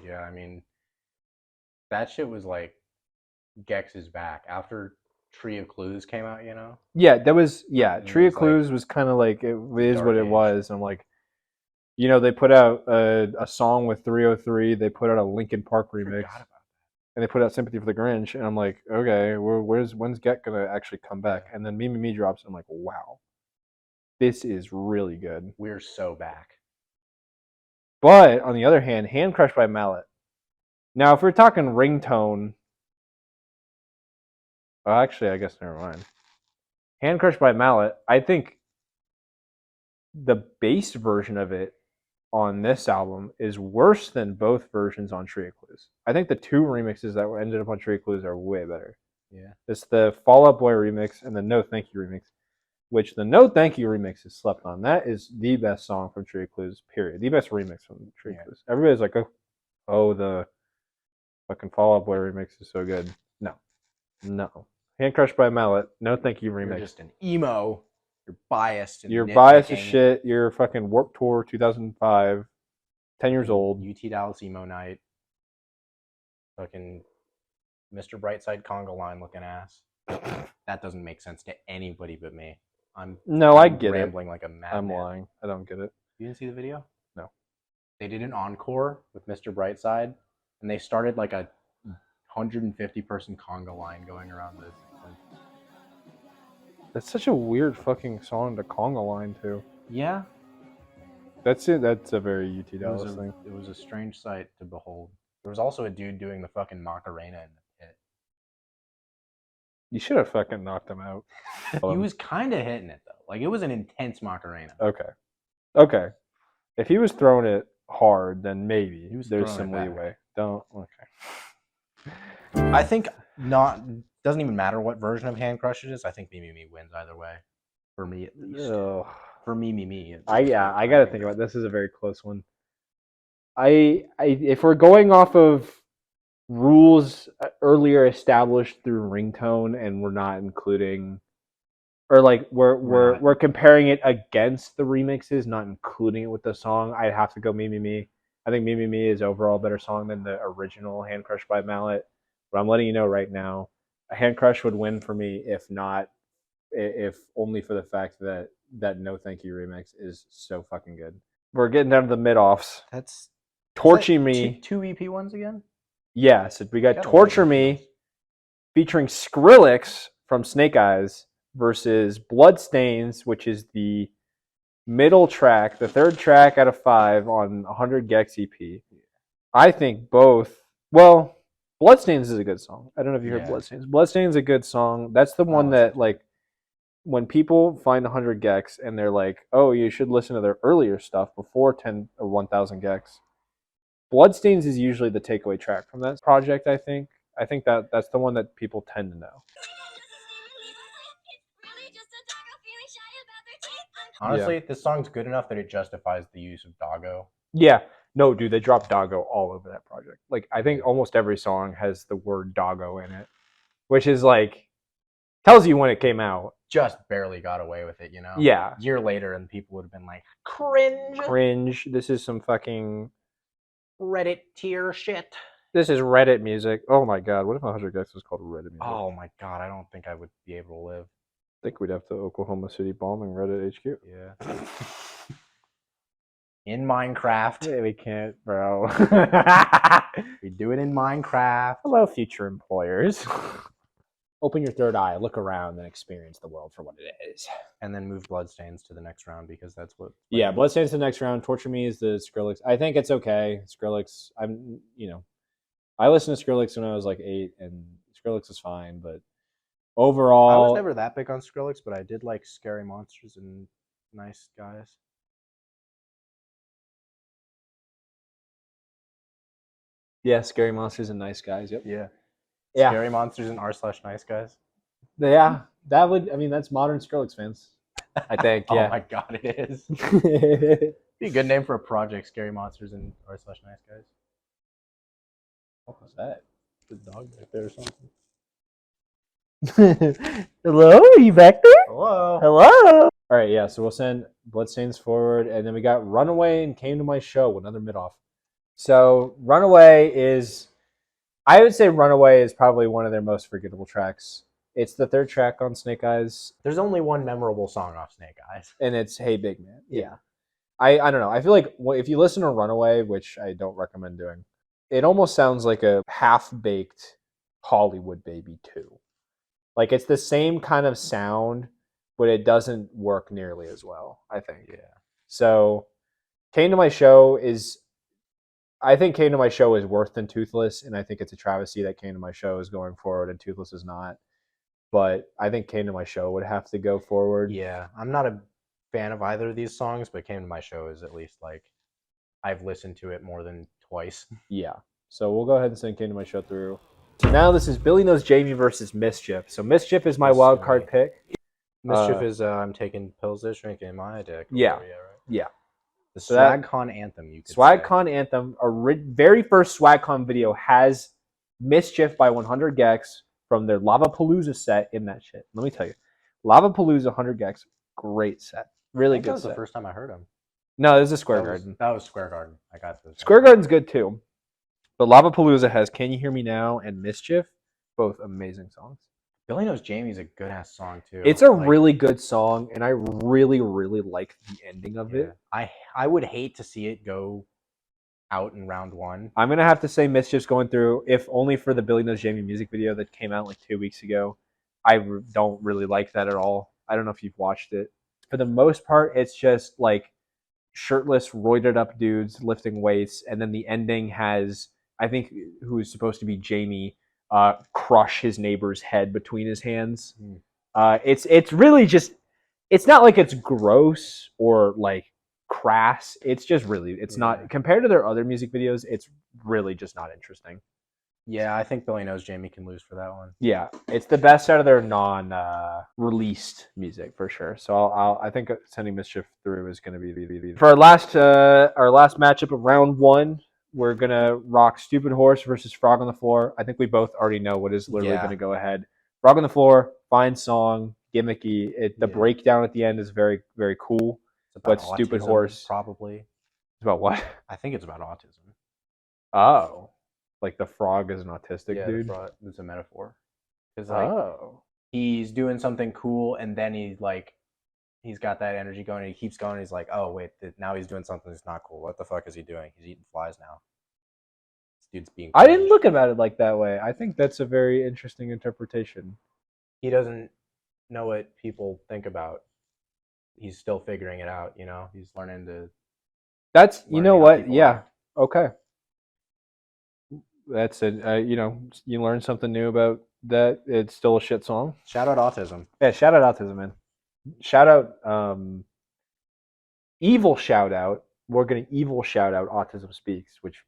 Yeah, I mean, that shit was like Gecs is back after Tree of Clues came out. You know. Yeah, that was. Yeah, It Tree of was, like, Clues was kind of like it is dark what it age. was. I'm like, you know, they put out a song with 303. They put out a Linkin Park I remix, forgot about and they put out Sympathy for the Grinch. And I'm like, okay, when's Get gonna actually come back? And then Me Me Me drops. And I'm like, wow, this is really good. We're so back. But on the other hand, Hand Crushed by Mallet. Now, if we're talking ringtone, well, actually, I guess never mind. Hand Crushed by Mallet. I think the bass version of it on this album is worse than both versions on Tree of Clues. I think the two remixes that ended up on Tree of Clues are way better. Yeah. It's the Fall Out Boy remix and the No Thank You remix, which the No Thank You remix is slept on. That is the best song from Tree of Clues, period. The best remix from Tree of Clues. Everybody's like, oh, the fucking Fall Out Boy remix is so good. No. Hand Crushed by Mallet, No Thank You remix. You're just an emo. You're biased. And You're biased as nitpicking. shit. You're fucking Warped Tour 2005, 10 years old. UT Dallas emo night. Fucking Mr. Brightside conga line looking ass. That doesn't make sense to anybody but me. I get rambling like a madman. I'm lying. I don't get it. You didn't see the video? No. They did an encore with Mr. Brightside, and they started like a 150-person conga line going around this. That's such a weird fucking song to conga line to. Yeah. That's it. That's a very UT Dallas thing. It was a strange sight to behold. There was also a dude doing the fucking Macarena in the pit. You should have fucking knocked him out. He was kind of hitting it, though. Like, it was an intense Macarena. Okay. If he was throwing it hard, then maybe there's throwing some it back. leeway. Okay. I think doesn't even matter what version of Hand Crush it is. I think Me Me Me wins either way. For me, at least. Ugh. For Me Me Me. I gotta think about it. This is a very close one. If we're going off of rules earlier established through ringtone, and we're not including, or like we're comparing it against the remixes, not including it with the song, I'd have to go Me Me Me. I think Me Me Me is overall a better song than the original Hand Crush by Mallet. But I'm letting you know right now, a Hand Crush would win for me if only for the fact that No Thank You remix is so fucking good. We're getting down to the mid-offs. That's Torching Me. Two EP ones again? Yeah, so we got Torture Me featuring Skrillex from Snake Eyes versus Bloodstains, which is the middle track, the third track out of 5 on 100 Gecs EP. I think both. Well, Bloodstains is a good song. I don't know if you heard Bloodstains. Bloodstains is a good song. That's the one that, like, when people find 100 Gecs and they're like, oh, you should listen to their earlier stuff before 10 or 1000 Gecs. Bloodstains is usually the takeaway track from that project, I think. I think that's the one that people tend to know. Honestly, this song's good enough that it justifies the use of Doggo. Yeah. No, dude, they dropped doggo all over that project. Like, I think almost every song has the word doggo in it, which is like tells you when it came out. Just barely got away with it, you know. Yeah, A year later, and people would have been like, cringe. cringe. This is some fucking Reddit tier shit. This is Reddit music. Oh my god, what if 100 Gecs was called Reddit music? Oh my god, I don't think I would be able to live. I think we'd have to Oklahoma City bombing Reddit HQ. Yeah. In Minecraft. Yeah, we can't, bro. We do it in Minecraft. Hello, future employers. Open your third eye, look around, and experience the world for what it is. And then move Bloodstains to the next round because that's what. Yeah, Bloodstains to the next round. Torture Me is the Skrillex. I think it's okay. Skrillex, I listened to Skrillex when I was like 8, and Skrillex is fine, but overall, I was never that big on Skrillex, but I did like Scary Monsters and Nice Guys. Yeah, Scary Monsters and Nice Guys. Yep. Yeah. Yeah. Scary Monsters and r/Nice Guys. Yeah, that would. I mean, that's modern Skrillex fans. I think. Yeah. Oh my god, it is. Be a good name for a project. Scary Monsters and r/Nice Guys. What was that? The dog back there or something. Hello, are you back there? Hello. Hello. All right, yeah. So we'll send Bloodstains forward, and then we got Runaway and Came to My Show, another mid-off. So Runaway is, I would say Runaway is probably one of their most forgettable tracks. It's the third track on Snake Eyes. There's only one memorable song off Snake Eyes, and it's Hey Big Man. Yeah. I don't know. I feel like if you listen to Runaway, which I don't recommend doing, it almost sounds like a half-baked Hollywood Baby 2. Like, it's the same kind of sound, but it doesn't work nearly as well, I think. Yeah. So, Came to My Show is... I think Came to My Show is worse than Toothless, and I think it's a travesty that Came to My Show is going forward and Toothless is not. But I think Came to My Show would have to go forward. Yeah, I'm not a fan of either of these songs, but Came to My Show is at least like I've listened to it more than twice. Yeah. So we'll go ahead and send Came to My Show through. So now this is Billy Knows Jamie versus Mischief. So Mischief is my wild card pick. Mischief is I'm taking pills this drink in my dick. Yeah. Right? Yeah. The So that- SwagCon anthem, you could say. SwagCon Anthem, very first SwagCon video has Mischief by 100 Gecs from their Lavapalooza set in that shit. Let me tell you. Lavapalooza 100 Gecs, great set. Really good That was set. the first time I heard him. No, this is Square Garden. That was Square Garden. I got this. Square Garden's good too. But Lavapalooza has Can You Hear Me Now and Mischief, both amazing songs. Billy Knows Jamie's a good ass song too. It's a really good song, and I really, really like the ending of it. I would hate to see it go out in round one. I'm gonna have to say Mischief's going through, if only for the Billy Knows Jamie music video that came out like 2 weeks ago. I don't really like that at all. I don't know if you've watched it. For the most part, it's just like shirtless, roided up dudes lifting weights, and then the ending has, I think, who's supposed to be Jamie, crush his neighbor's head between his hands. It's really just, it's not like it's gross or like crass. It's just really, it's not, compared to their other music videos, it's really just not interesting. Yeah, I think Billy Knows Jamie can lose for that one. Yeah, it's the best out of their non-released music for sure. So I think sending Mischief through is going to be for our last matchup of round one. We're gonna rock Stupid Horse versus Frog on the Floor. I think we both already know what is literally going to go ahead. Frog on the Floor, fine song, gimmicky. The breakdown at the end is very, very cool. But Stupid Horse, probably. It's about what? I think it's about autism. Oh, like the frog is an autistic dude. It's a metaphor. Because he's doing something cool, and then he's got that energy going, and he keeps going. And he's like, oh wait, now he's doing something that's not cool. What the fuck is he doing? He's eating flies now. This dude's being. I didn't look at it like that way. I think that's a very interesting interpretation. He doesn't know what people think about. He's still figuring it out. You know, he's learning to. That's you know what? Yeah. Are. Okay. That's it. You learn something new about that. It's still a shit song. Shout out autism. Yeah, shout out autism, man. Shout out evil shout out. We're gonna evil shout out Autism Speaks, which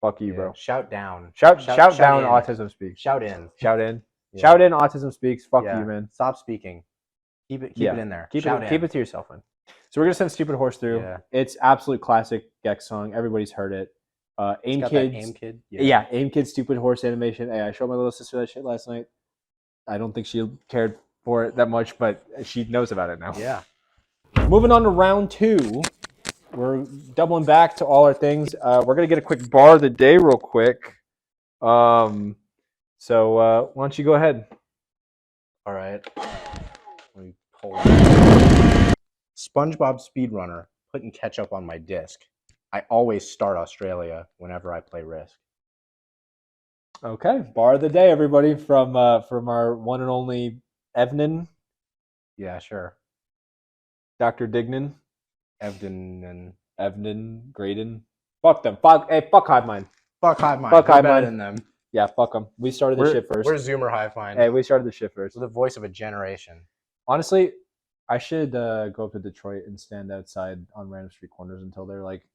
fuck you, bro. Shout down. Shout down in. Autism Speaks. Shout in. Shout in. Yeah. Shout in Autism Speaks. Fuck you, man. Stop speaking. Keep it in there. Keep it to yourself, man. So we're gonna send Stupid Horse through. Yeah. It's absolute classic Gex song. Everybody's heard it. Aim got Kids. that Aim Kid. Yeah, Aim Kid Stupid Horse animation. Hey, I showed my little sister that shit last night. I don't think she cared for it that much, but she knows about it now. Yeah. Moving on to round 2. We're doubling back to all our things. We're gonna get a quick bar of the day real quick. So why don't you go ahead? All right. Let me pull SpongeBob Speedrunner, putting ketchup on my disc. I always start Australia whenever I play Risk. Okay, bar of the day, everybody, from our one and only Evnan, Yeah, sure. Dr. Dignan, Evden Graydon. Fuck them. Fuck hivemind. Fuck hivemind. Fuck We're better hivemind. than them. Yeah, fuck them. We started the shit first. We're Zoomer hivemind. Hey, we started the shit first. We're the voice of a generation. Honestly, I should go up to Detroit and stand outside on random street corners until they're like,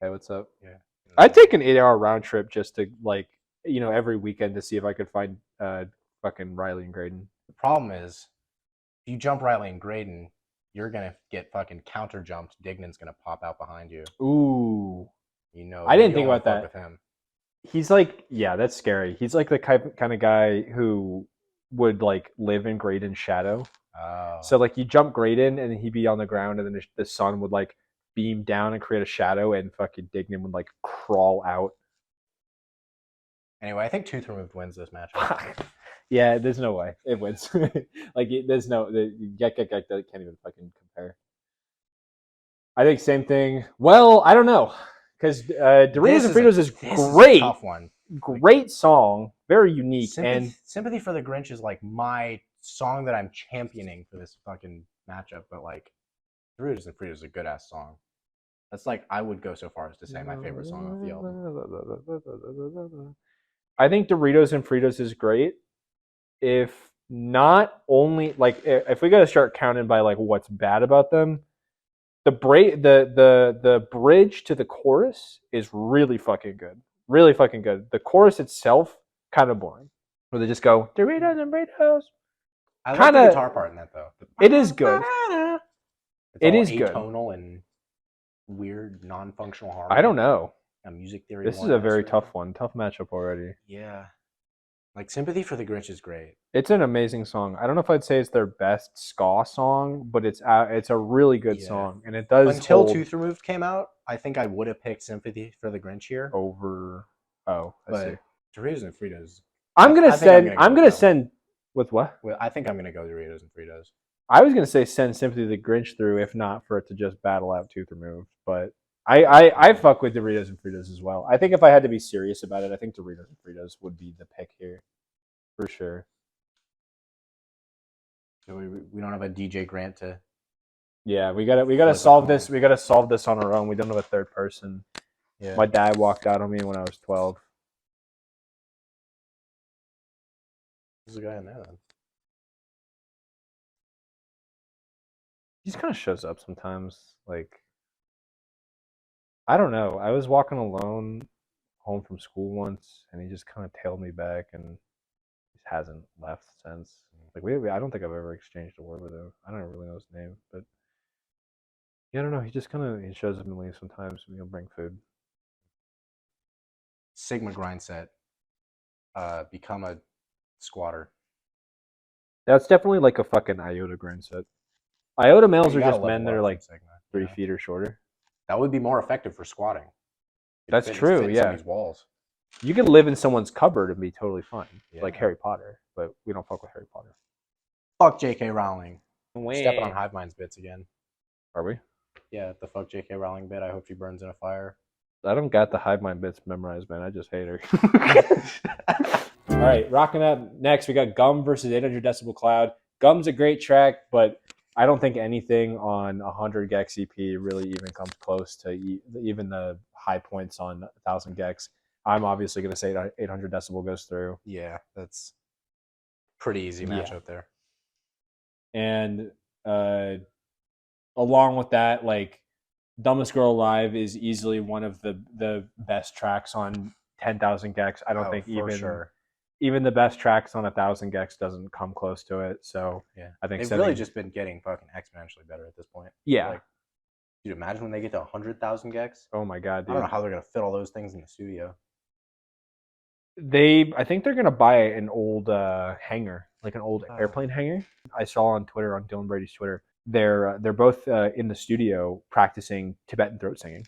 "Hey, what's up?" Yeah. I'd take an 8-hour round trip just to every weekend to see if I could find fucking Riley and Graydon. The problem is, if you jump Riley and Graydon, you're gonna get fucking counter jumped. Dignan's gonna pop out behind you. Ooh. You know. I didn't you think don't about wanna that. fuck with him. He's like, yeah, that's scary. He's like the kind of guy who would like live in Graydon's shadow. Oh. So like you jump Graydon and he'd be on the ground and then the sun would like beam down and create a shadow and fucking Dignan would like crawl out. Anyway, I think Tooth Removed wins this matchup. Yeah, there's no way it wins. There's no Gek can't even fucking compare. I think same thing. Well, I don't know because Doritos and Fritos is great. Is a tough one. Great song, very unique. Sympathy for the Grinch is like my song that I'm championing for this fucking matchup. But like, Doritos and Fritos is a good ass song. That's like I would go so far as to say my favorite song off the album. I think Doritos and Fritos is great. If not only like if we got to start counting by like what's bad about them, the bridge to the chorus is really fucking good. Really fucking good. The chorus itself kind of boring. Where they just go Doritos and Fritos. I like the guitar part in that though. It is good. It is good. Atonal and weird non-functional harmony. I don't know. A music theory. This is a very tough one. Tough matchup already. Yeah. Like Sympathy for the Grinch is great. It's an amazing song. I don't know if I'd say it's their best ska song, but it's a really good song, and it does. Until Tooth Removed came out, I think I would have picked Sympathy for the Grinch here over. Oh, I see. Doritos and Fritos. I'm gonna send with what? Well, I think I'm gonna go Doritos and Fritos. I was gonna say send Sympathy the Grinch through, if not for it to just battle out Tooth Removed, but I fuck with Doritos and Fritos as well. I think if I had to be serious about it, I think Doritos and Fritos would be the pick here, for sure. So we don't have a DJ Grant to. Yeah, we gotta solve this. We gotta solve this on our own. We don't have a third person. Yeah. My dad walked out on me when I was 12. Who's the guy in there then? He just kind of shows up sometimes. Like, I don't know. I was walking alone home from school once, and he just kind of tailed me back, and just hasn't left since. Like, I don't think I've ever exchanged a word with him. I don't really know his name, but yeah, I don't know. He just he shows up and leaves sometimes. He'll bring food. Sigma grind set. Become a squatter. That's definitely like a fucking iota grind set. Iota males are just men that are like Sigma. 3 feet or shorter. That would be more effective for squatting. That's true, yeah. These walls. You can live in someone's cupboard and be totally fine, like Yeah. Harry Potter, but we don't fuck with Harry Potter. Fuck J.K. Rowling. Stepping on Hivemind's bits again. Are we? Yeah, the fuck J.K. Rowling bit. I hope she burns in a fire. I don't got the Hive Mind bits memorized, man. I just hate her. All right, rocking up next, we got Gum versus 800 Decibel Cloud. Gum's a great track, but I don't think anything on 100 Gecs EP really even comes close to even the high points on 1000 Gecs. I'm obviously going to say 800 Decibel goes through. Yeah, that's pretty easy matchup there. And along with that, like, Dumbest Girl Alive is easily one of the best tracks on 10,000 Gecs. I don't think even the best tracks on 1,000 Gecs doesn't come close to it. So yeah, I think they've really just been getting fucking exponentially better at this point. Yeah, like Dude, imagine when they get to 100,000 Gecs. Oh my god, I don't know dude. how they're gonna fit all those things in the studio. I think they're gonna buy an old hangar, like an old airplane hangar. I saw on Twitter, on Dylan Brady's Twitter. They're both in the studio practicing Tibetan throat singing,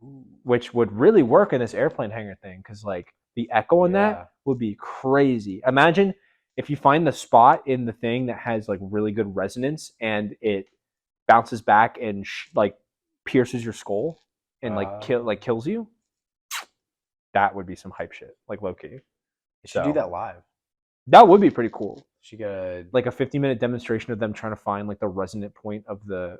Ooh. which would really work in this airplane hangar thing because like the echo in Yeah. that would be crazy. Imagine if you find the spot in the thing that has like really good resonance and it bounces back and like pierces your skull and kills you. That would be some hype shit, like low key. They should do that live. That would be pretty cool. She got Like a 50-minute demonstration of them trying to find like the resonant point of the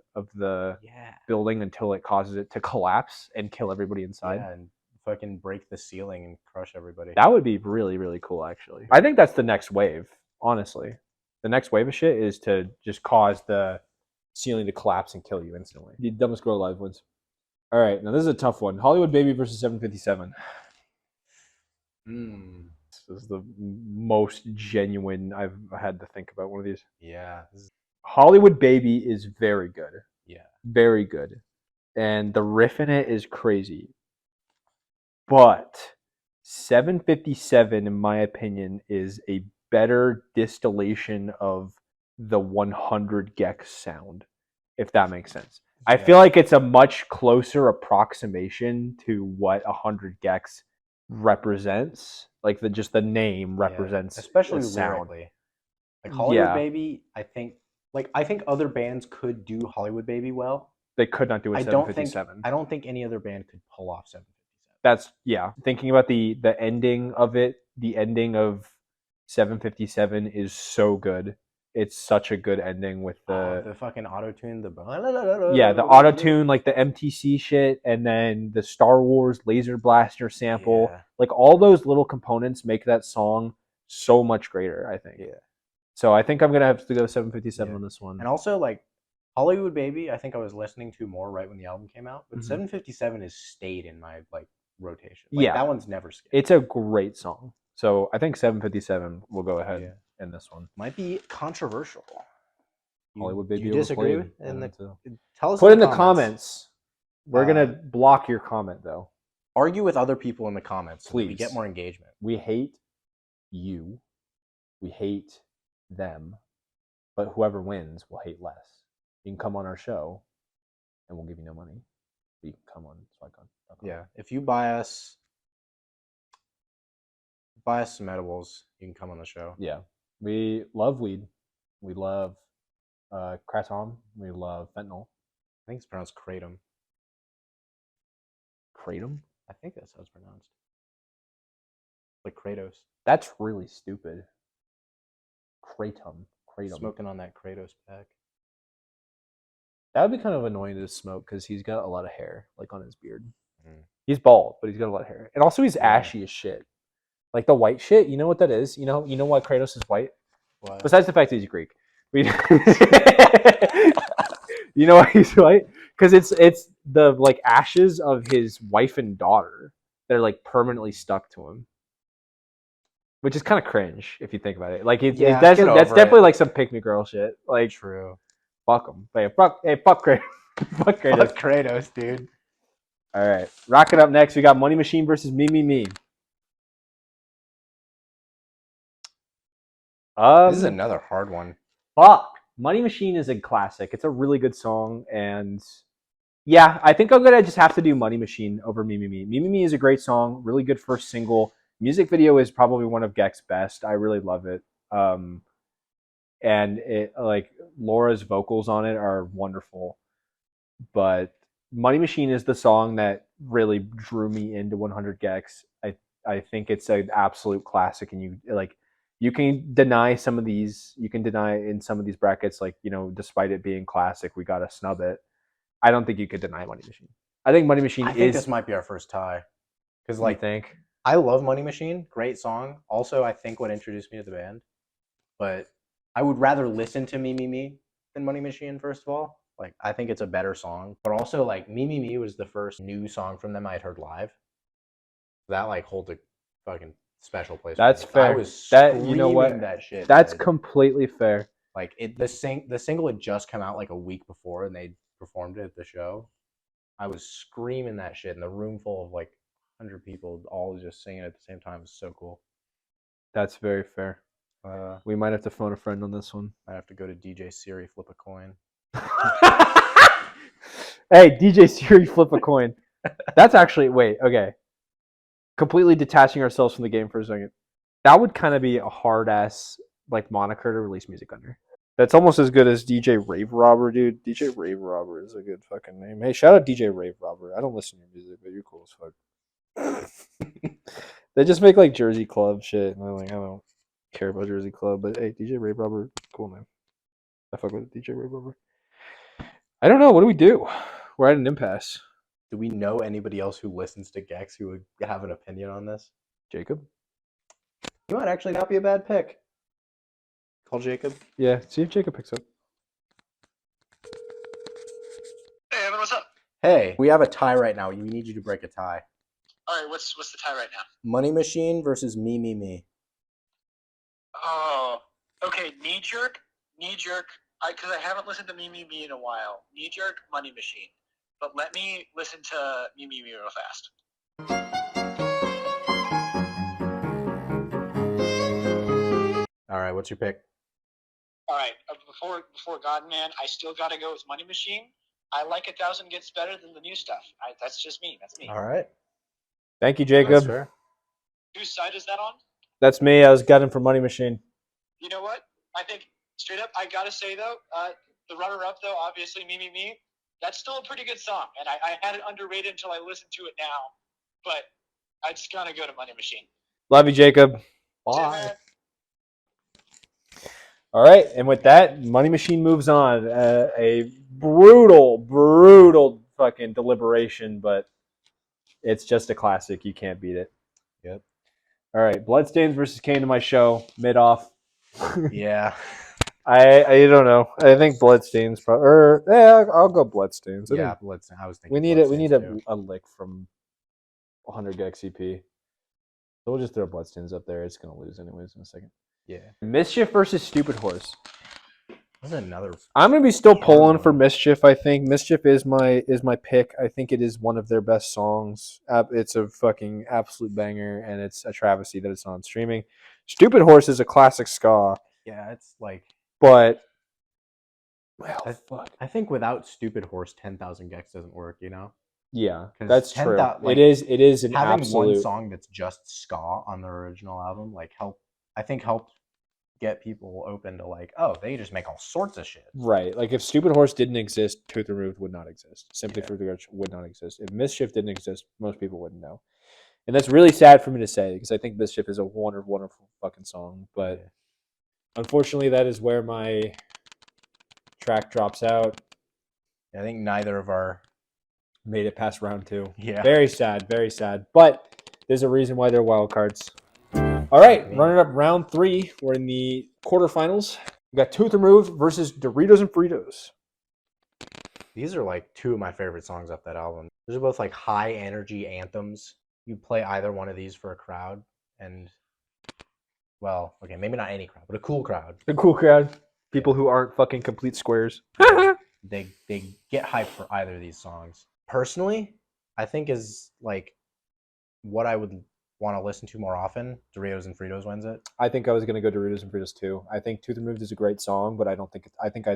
building until it causes it to collapse and kill everybody inside. Yeah, and fucking break the ceiling and crush everybody. That would be really, really cool, actually. I think that's the next wave, honestly. The next wave of shit is to just cause the ceiling to collapse and kill you instantly. The dumbest girl alive wins. All right, now this is a tough one. Hollywood Baby versus 757. This is the most genuine I've had to think about one of these. Yeah. Hollywood Baby is very good. Yeah. Very good. And the riff in it is crazy. But 757, in my opinion, is a better distillation of the 100 Gecs sound, if that makes sense. I feel like it's a much closer approximation to what 100 Gecs represents. Like just the name represents, especially the sound. lyrically. Like Hollywood Baby, I think other bands could do Hollywood Baby well. They could not do a 757. I don't think any other band could pull off 757. That's thinking about the ending of it, the ending of 757 is so good. It's such a good ending with the fucking auto-tune, the auto-tune, like the MTC shit, and then the Star Wars laser blaster sample. Yeah. Like all those little components make that song so much greater, I think. Yeah. So I think I'm gonna have to go 757 on this one. And also like Hollywood Baby, I think I was listening to more right when the album came out, but 757 has stayed in my like rotation. Like, that one's never skipped. It's a great song. So I think 757 will go ahead in this one. Might be controversial. Hollywood Baby. Do you disagree? Tell us. Put in the comments. We're gonna block your comment though. Argue with other people in the comments, please. So we get more engagement. We hate you. We hate them. But whoever wins will hate less. You can come on our show, and we'll give you no money. But you can come on Swicon.com. Yeah, if you buy us some edibles, you can come on the show. Yeah, we love weed. We love kratom. We love fentanyl. I think it's pronounced kratom. Kratom? I think that's how it's pronounced. Like Kratos. That's really stupid. Kratom. Smoking on that Kratos pack. That would be kind of annoying to smoke because he's got a lot of hair, like on his beard. He's bald, but he's got a lot of hair, and also he's ashy as shit. Like the white shit. You know what that is? You know why Kratos is white? What? Besides the fact that he's Greek. You know why he's white? Because it's the like ashes of his wife and daughter that are like permanently stuck to him, which is kind of cringe if you think about it. Like that's definitely like some pick me girl shit. Like true. Fuck him. Fuck Kratos. Fuck Kratos. Fuck Kratos, dude. All right, rock it up next. We got Money Machine versus Me. This is another hard one. Fuck. Money Machine is a classic. It's a really good song, and yeah, I think I'm gonna just have to do Money Machine over Me. Me is a great song, really good first single. Music video is probably one of Gecs' best. I really love it. And it like Laura's vocals on it are wonderful. But Money Machine is the song that really drew me into 100 Gecs. I think it's an absolute classic, and you can deny some of these. You can deny in some of these brackets, like, despite it being classic, we gotta snub it. I don't think you could deny Money Machine. I think Money Machine I think this might be our first tie. Because I love Money Machine, great song. Also, I think what introduced me to the band. But I would rather listen to Me than Money Machine, first of all. Like, I think it's a better song. But also, like, Me was the first new song from them I had heard live. That, like, holds a fucking special place. That's fair. I was screaming that shit. That's completely fair. Like, the single had just come out, like, a week before, and they performed it at the show. I was screaming that shit in the room full of like 100 people, all just singing at the same time. It was so cool. That's very fair. We might have to phone a friend on this one. I have to go to DJ Siri, flip a coin. Hey, DJ Siri, flip a coin. That's actually okay. Completely detaching ourselves from the game for a second. That would kind of be a hard ass like moniker to release music under. That's almost as good as DJ Rave Robber, dude. DJ Rave Robber is a good fucking name. Hey, shout out DJ Rave Robber. I don't listen to your music, but you're cool as fuck. They just make like Jersey Club shit, and I'm like, I don't care about Jersey Club, but hey, DJ Rave Robber, cool name. I fuck with DJ Rave Robber. I don't know. What do we do? We're at an impasse. Do we know anybody else who listens to Gecs who would have an opinion on this? Jacob? You might actually not be a bad pick. Call Jacob. Yeah, see if Jacob picks up. Hey, Evan, what's up? Hey, we have a tie right now. We need you to break a tie. All right, what's the tie right now? Money Machine versus Me Me Me. Oh, okay. Knee jerk. Because I haven't listened to Me Me Me in a while. Knee jerk, Money Machine. But let me listen to Me Me Me real fast. All right, what's your pick? All right, before God Man, I still gotta go with Money Machine. I like 1,000 Gets Better than the new stuff. That's just me. That's me. All right. Thank you, That's Jacob. fair. Whose side is that on? That's me. I was gunning for Money Machine. You know what? I think straight up, I gotta say though, the runner-up though, obviously Me Me Me. That's still a pretty good song, and I had it underrated until I listened to it now. But I just gotta go to Money Machine. Love you, Jacob. Bye. All right, and with that, Money Machine moves on. A brutal fucking deliberation, but it's just a classic. You can't beat it. Yep. All right, Bloodstains versus Came to My Show. Mid-off. Yeah. I don't know. I think Bloodstains. I'll go Bloodstains. Yeah, I was thinking We need it. We Bloodstains need too. a lick from 100 Gecs EP. So we'll just throw Bloodstains up there. It's gonna lose anyways in a second. Yeah. Mischief versus Stupid Horse. That's another. I'm gonna be still hard pulling one. for Mischief. I think Mischief is my pick. I think it is one of their best songs. It's a fucking absolute banger, and it's a travesty that it's on streaming. Stupid Horse is a classic ska, Yeah, it's like. but I think without Stupid Horse, 10,000 Gecs doesn't work. You know. yeah, 'Cause that's 10,000 true. like, it is an having absolute one song that's just ska on the original album helped get people open to like, oh, they just make all sorts of shit. right. Like if Stupid Horse didn't exist, Tooth Removed would not exist. Simply Yeah. for the Grudge would not exist. If Mischief didn't exist, most people wouldn't know. And that's really sad for me to say because I think Mischief is a wonderful fucking song. But Yeah. unfortunately, that is where my track drops out. I think neither of our. Made it past round 2. Yeah. Very sad, very sad. But there's a reason why they're wild cards. All right, running up round 3. We're in the quarterfinals. We got Tooth Removed versus Doritos and Fritos. These are like two of my favorite songs off that album. These are both like high energy anthems. You play either one of these for a crowd, and well, okay, maybe not any crowd, but a cool crowd. A cool crowd. People who aren't fucking complete squares. They get hyped for either of these songs. Personally, I think is like what I would want to listen to more often. Doritos and Fritos wins it. I think I was going to go Doritos and Fritos too. I think Tooth Removed is a great song, but I don't think I think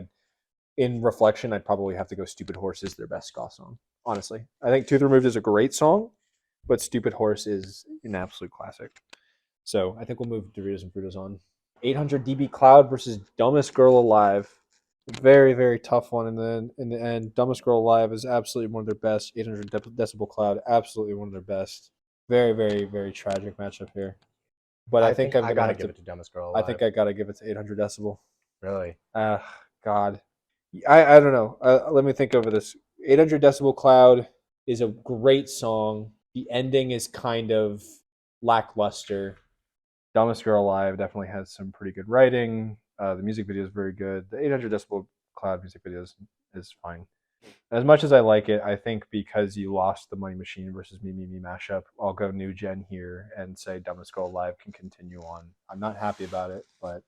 in reflection, I'd probably have to go Stupid Horse is their best ska song. Honestly, I think Tooth Removed is a great song, but Stupid Horse is an absolute classic. So I think we'll move Doritos and Fritos on. 800 dB Cloud versus Dumbest Girl Alive. Very, very tough one in the end. Dumbest Girl Alive is absolutely one of their best. 800 Decibel Cloud, absolutely one of their best. Very, very, very tragic matchup here. But I think I gotta give it to Dumbest Girl Alive. I think I gotta give it to 800 Decibel. Really. God, I don't know. Let me think over this. 800 Decibel Cloud is a great song. The ending is kind of lackluster. Dumbest Girl Alive definitely has some pretty good writing. The music video is very good. The 800 Decibel Cloud music video is fine. As much as I like it, I think because you lost the Money Machine versus Me Me Me mashup, I'll go new gen here and say Dumbest Girl Alive can continue on. I'm not happy about it, but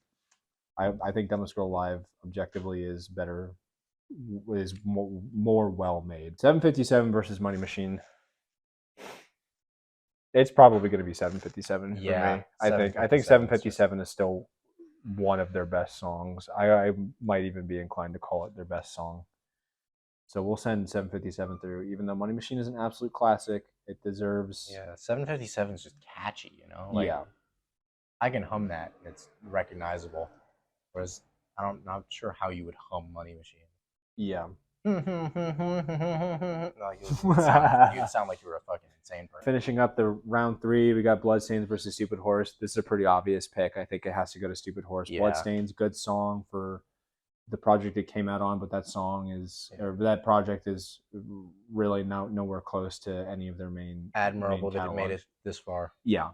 I think Dumbest Girl Live objectively is better is more well made. 757 versus Money Machine. It's probably going to be 757 for Yeah, me. I think 757 757 is still one of their best songs. I might even be inclined to call it their best song. So we'll send 757 through, even though Money Machine is an absolute classic. It deserves. Yeah, 757 is just catchy, you know. Like, yeah, I can hum that; and it's recognizable. Whereas I'm not sure how you would hum Money Machine. yeah. No, you'd sound like you were a fucking insane person. Finishing up the round 3, we got Bloodstains versus Stupid Horse. This is a pretty obvious pick. I think it has to go to Stupid Horse. Yeah. Bloodstains, good song for the project it came out on, but that song is, or that project is really nowhere close to any of their main. Admirable main that it made it this far. Yeah,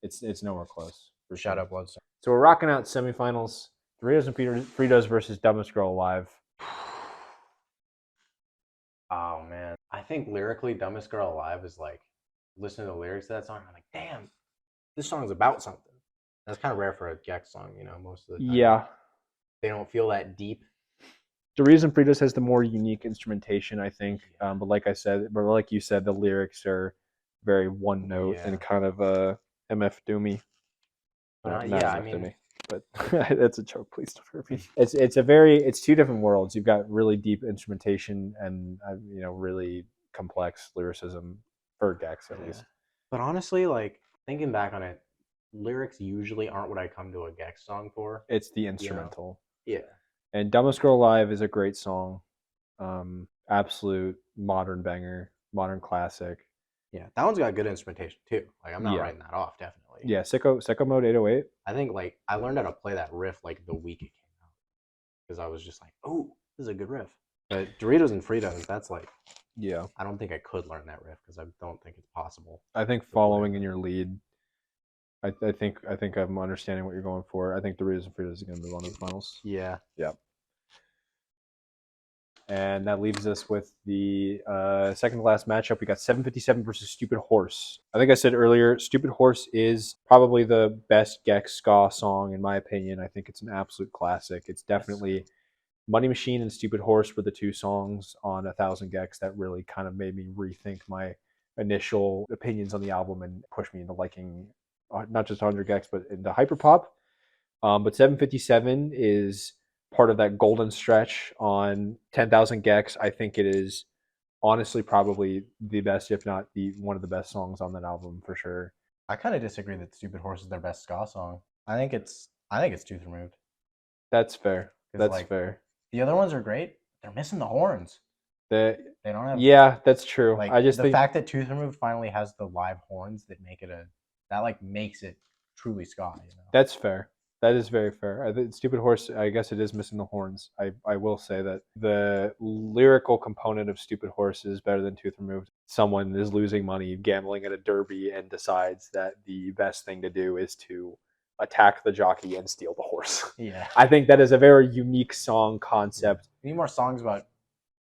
it's nowhere close. For Shout sure. out Bloodstone. So we're rocking out semifinals. Doritos and Fritos versus Dumbest Girl Alive. Oh man, I think lyrically, "Dumbest Girl Alive" is like, listening to the lyrics to that song, I'm like, damn, this song is about something. That's kind of rare for a Gecs song, you know. Most of the time, Yeah, they don't feel that deep. Doritos and Fritos has the more unique instrumentation, I think. But like you said, the lyrics are very one note and kind of MF Doomy. Yeah, I mean, but that's a joke. Please don't hurt me. It's two different worlds. You've got really deep instrumentation and really complex lyricism for Gecs at least. But honestly, like thinking back on it, lyrics usually aren't what I come to a Gecs song for. It's the instrumental. Yeah. And Dumbest Girl Alive is a great song. Absolute modern banger, modern classic. Yeah, that one's got good instrumentation too. Like I'm not writing that off, definitely. Yeah, Sicko Mode 808. I think like I learned how to play that riff like the week it came out because I was just like, oh, this is a good riff. But Doritos and Fritos, that's like, yeah, I don't think I could learn that riff because I don't think it's possible. I think following in your lead, I think I'm understanding what you're going for. I think Doritos and Fritos is going to move on to the finals. Yeah. Yeah. And that leaves us with the second to last matchup. We got 757 versus Stupid Horse. I think I said earlier, Stupid Horse is probably the best Gecs ska song in my opinion. I think it's an absolute classic. It's definitely Money Machine and Stupid Horse were the two songs on 1,000 Gecs that really kind of made me rethink my initial opinions on the album and push me into liking not just 100 Gecs, but into hyperpop. But 757 is part of that golden stretch on 10,000 Gecs. I think it is honestly probably the best, if not the one of the best songs on that album for sure. I kind of disagree that Stupid Horse is their best ska song. I think it's Tooth Removed. That's fair. That's fair. The other ones are great. They're missing the horns. They don't have. Yeah, that's true. Like, I just the fact that Tooth Removed finally has the live horns that make it makes it truly ska. You know? That's fair. That is very fair. I think Stupid Horse, I guess it is missing the horns. I will say that the lyrical component of Stupid Horse is better than Tooth Removed. Someone is losing money gambling at a derby and decides that the best thing to do is to attack the jockey and steal the horse. Yeah. I think that is a very unique song concept. We need more songs about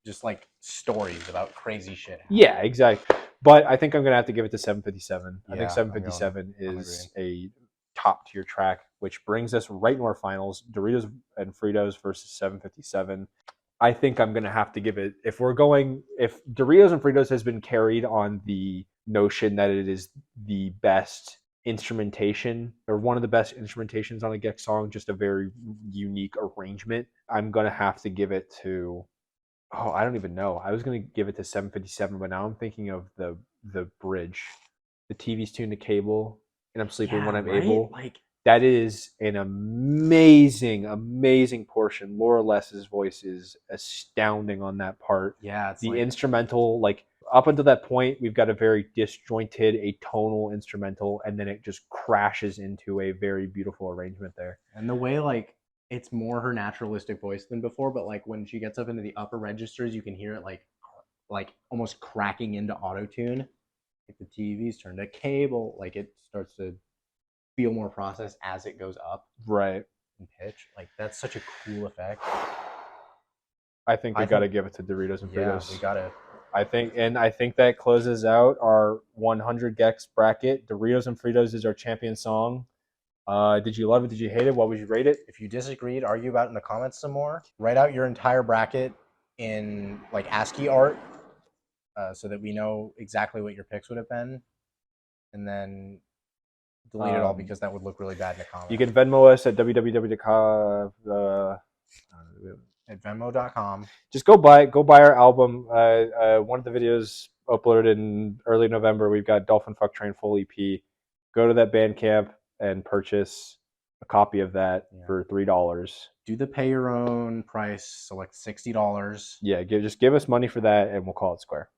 just like stories about crazy shit. Yeah, exactly. But I think I'm going to have to give it to 757. Yeah, I think 757 is a top tier track, which brings us right into our finals. Doritos and Fritos versus 757. I think I'm going to have to give it, if Doritos and Fritos has been carried on the notion that it is the best instrumentation or one of the best instrumentations on a Gecs song, just a very unique arrangement, I'm going to have to give it to, I don't even know. I was going to give it to 757, but now I'm thinking of the bridge. The TV's tuned to cable and I'm sleeping when I'm able. Like, that is an amazing, amazing portion. Laura Less's voice is astounding on that part. Yeah, it's the instrumental, like up until that point, we've got a very disjointed, atonal instrumental, and then it just crashes into a very beautiful arrangement there. And the way like it's more her naturalistic voice than before, but like when she gets up into the upper registers, you can hear it like almost cracking into auto-tune. Like the TV's turned to cable, like it starts to feel more processed as it goes up. Right. In pitch. Like that's such a cool effect. I think we got to give it to Doritos and Fritos. Yeah, we got to. I think that closes out our 100 Gecs bracket. Doritos and Fritos is our champion song. Did you love it? Did you hate it? What would you rate it? If you disagreed, argue about it in the comments some more. Write out your entire bracket. in like ASCII art, so that we know exactly what your picks would have been, and then delete it all because that would look really bad in the comments. You can Venmo us at www.com. At Venmo.com. Just go buy our album. One of the videos uploaded in early November. We've got Dolphin Fuck Train full EP. Go to that Bandcamp and purchase a copy of that for $3. Do the pay your own price, select $60. Yeah, just give us money for that, and we'll call it square.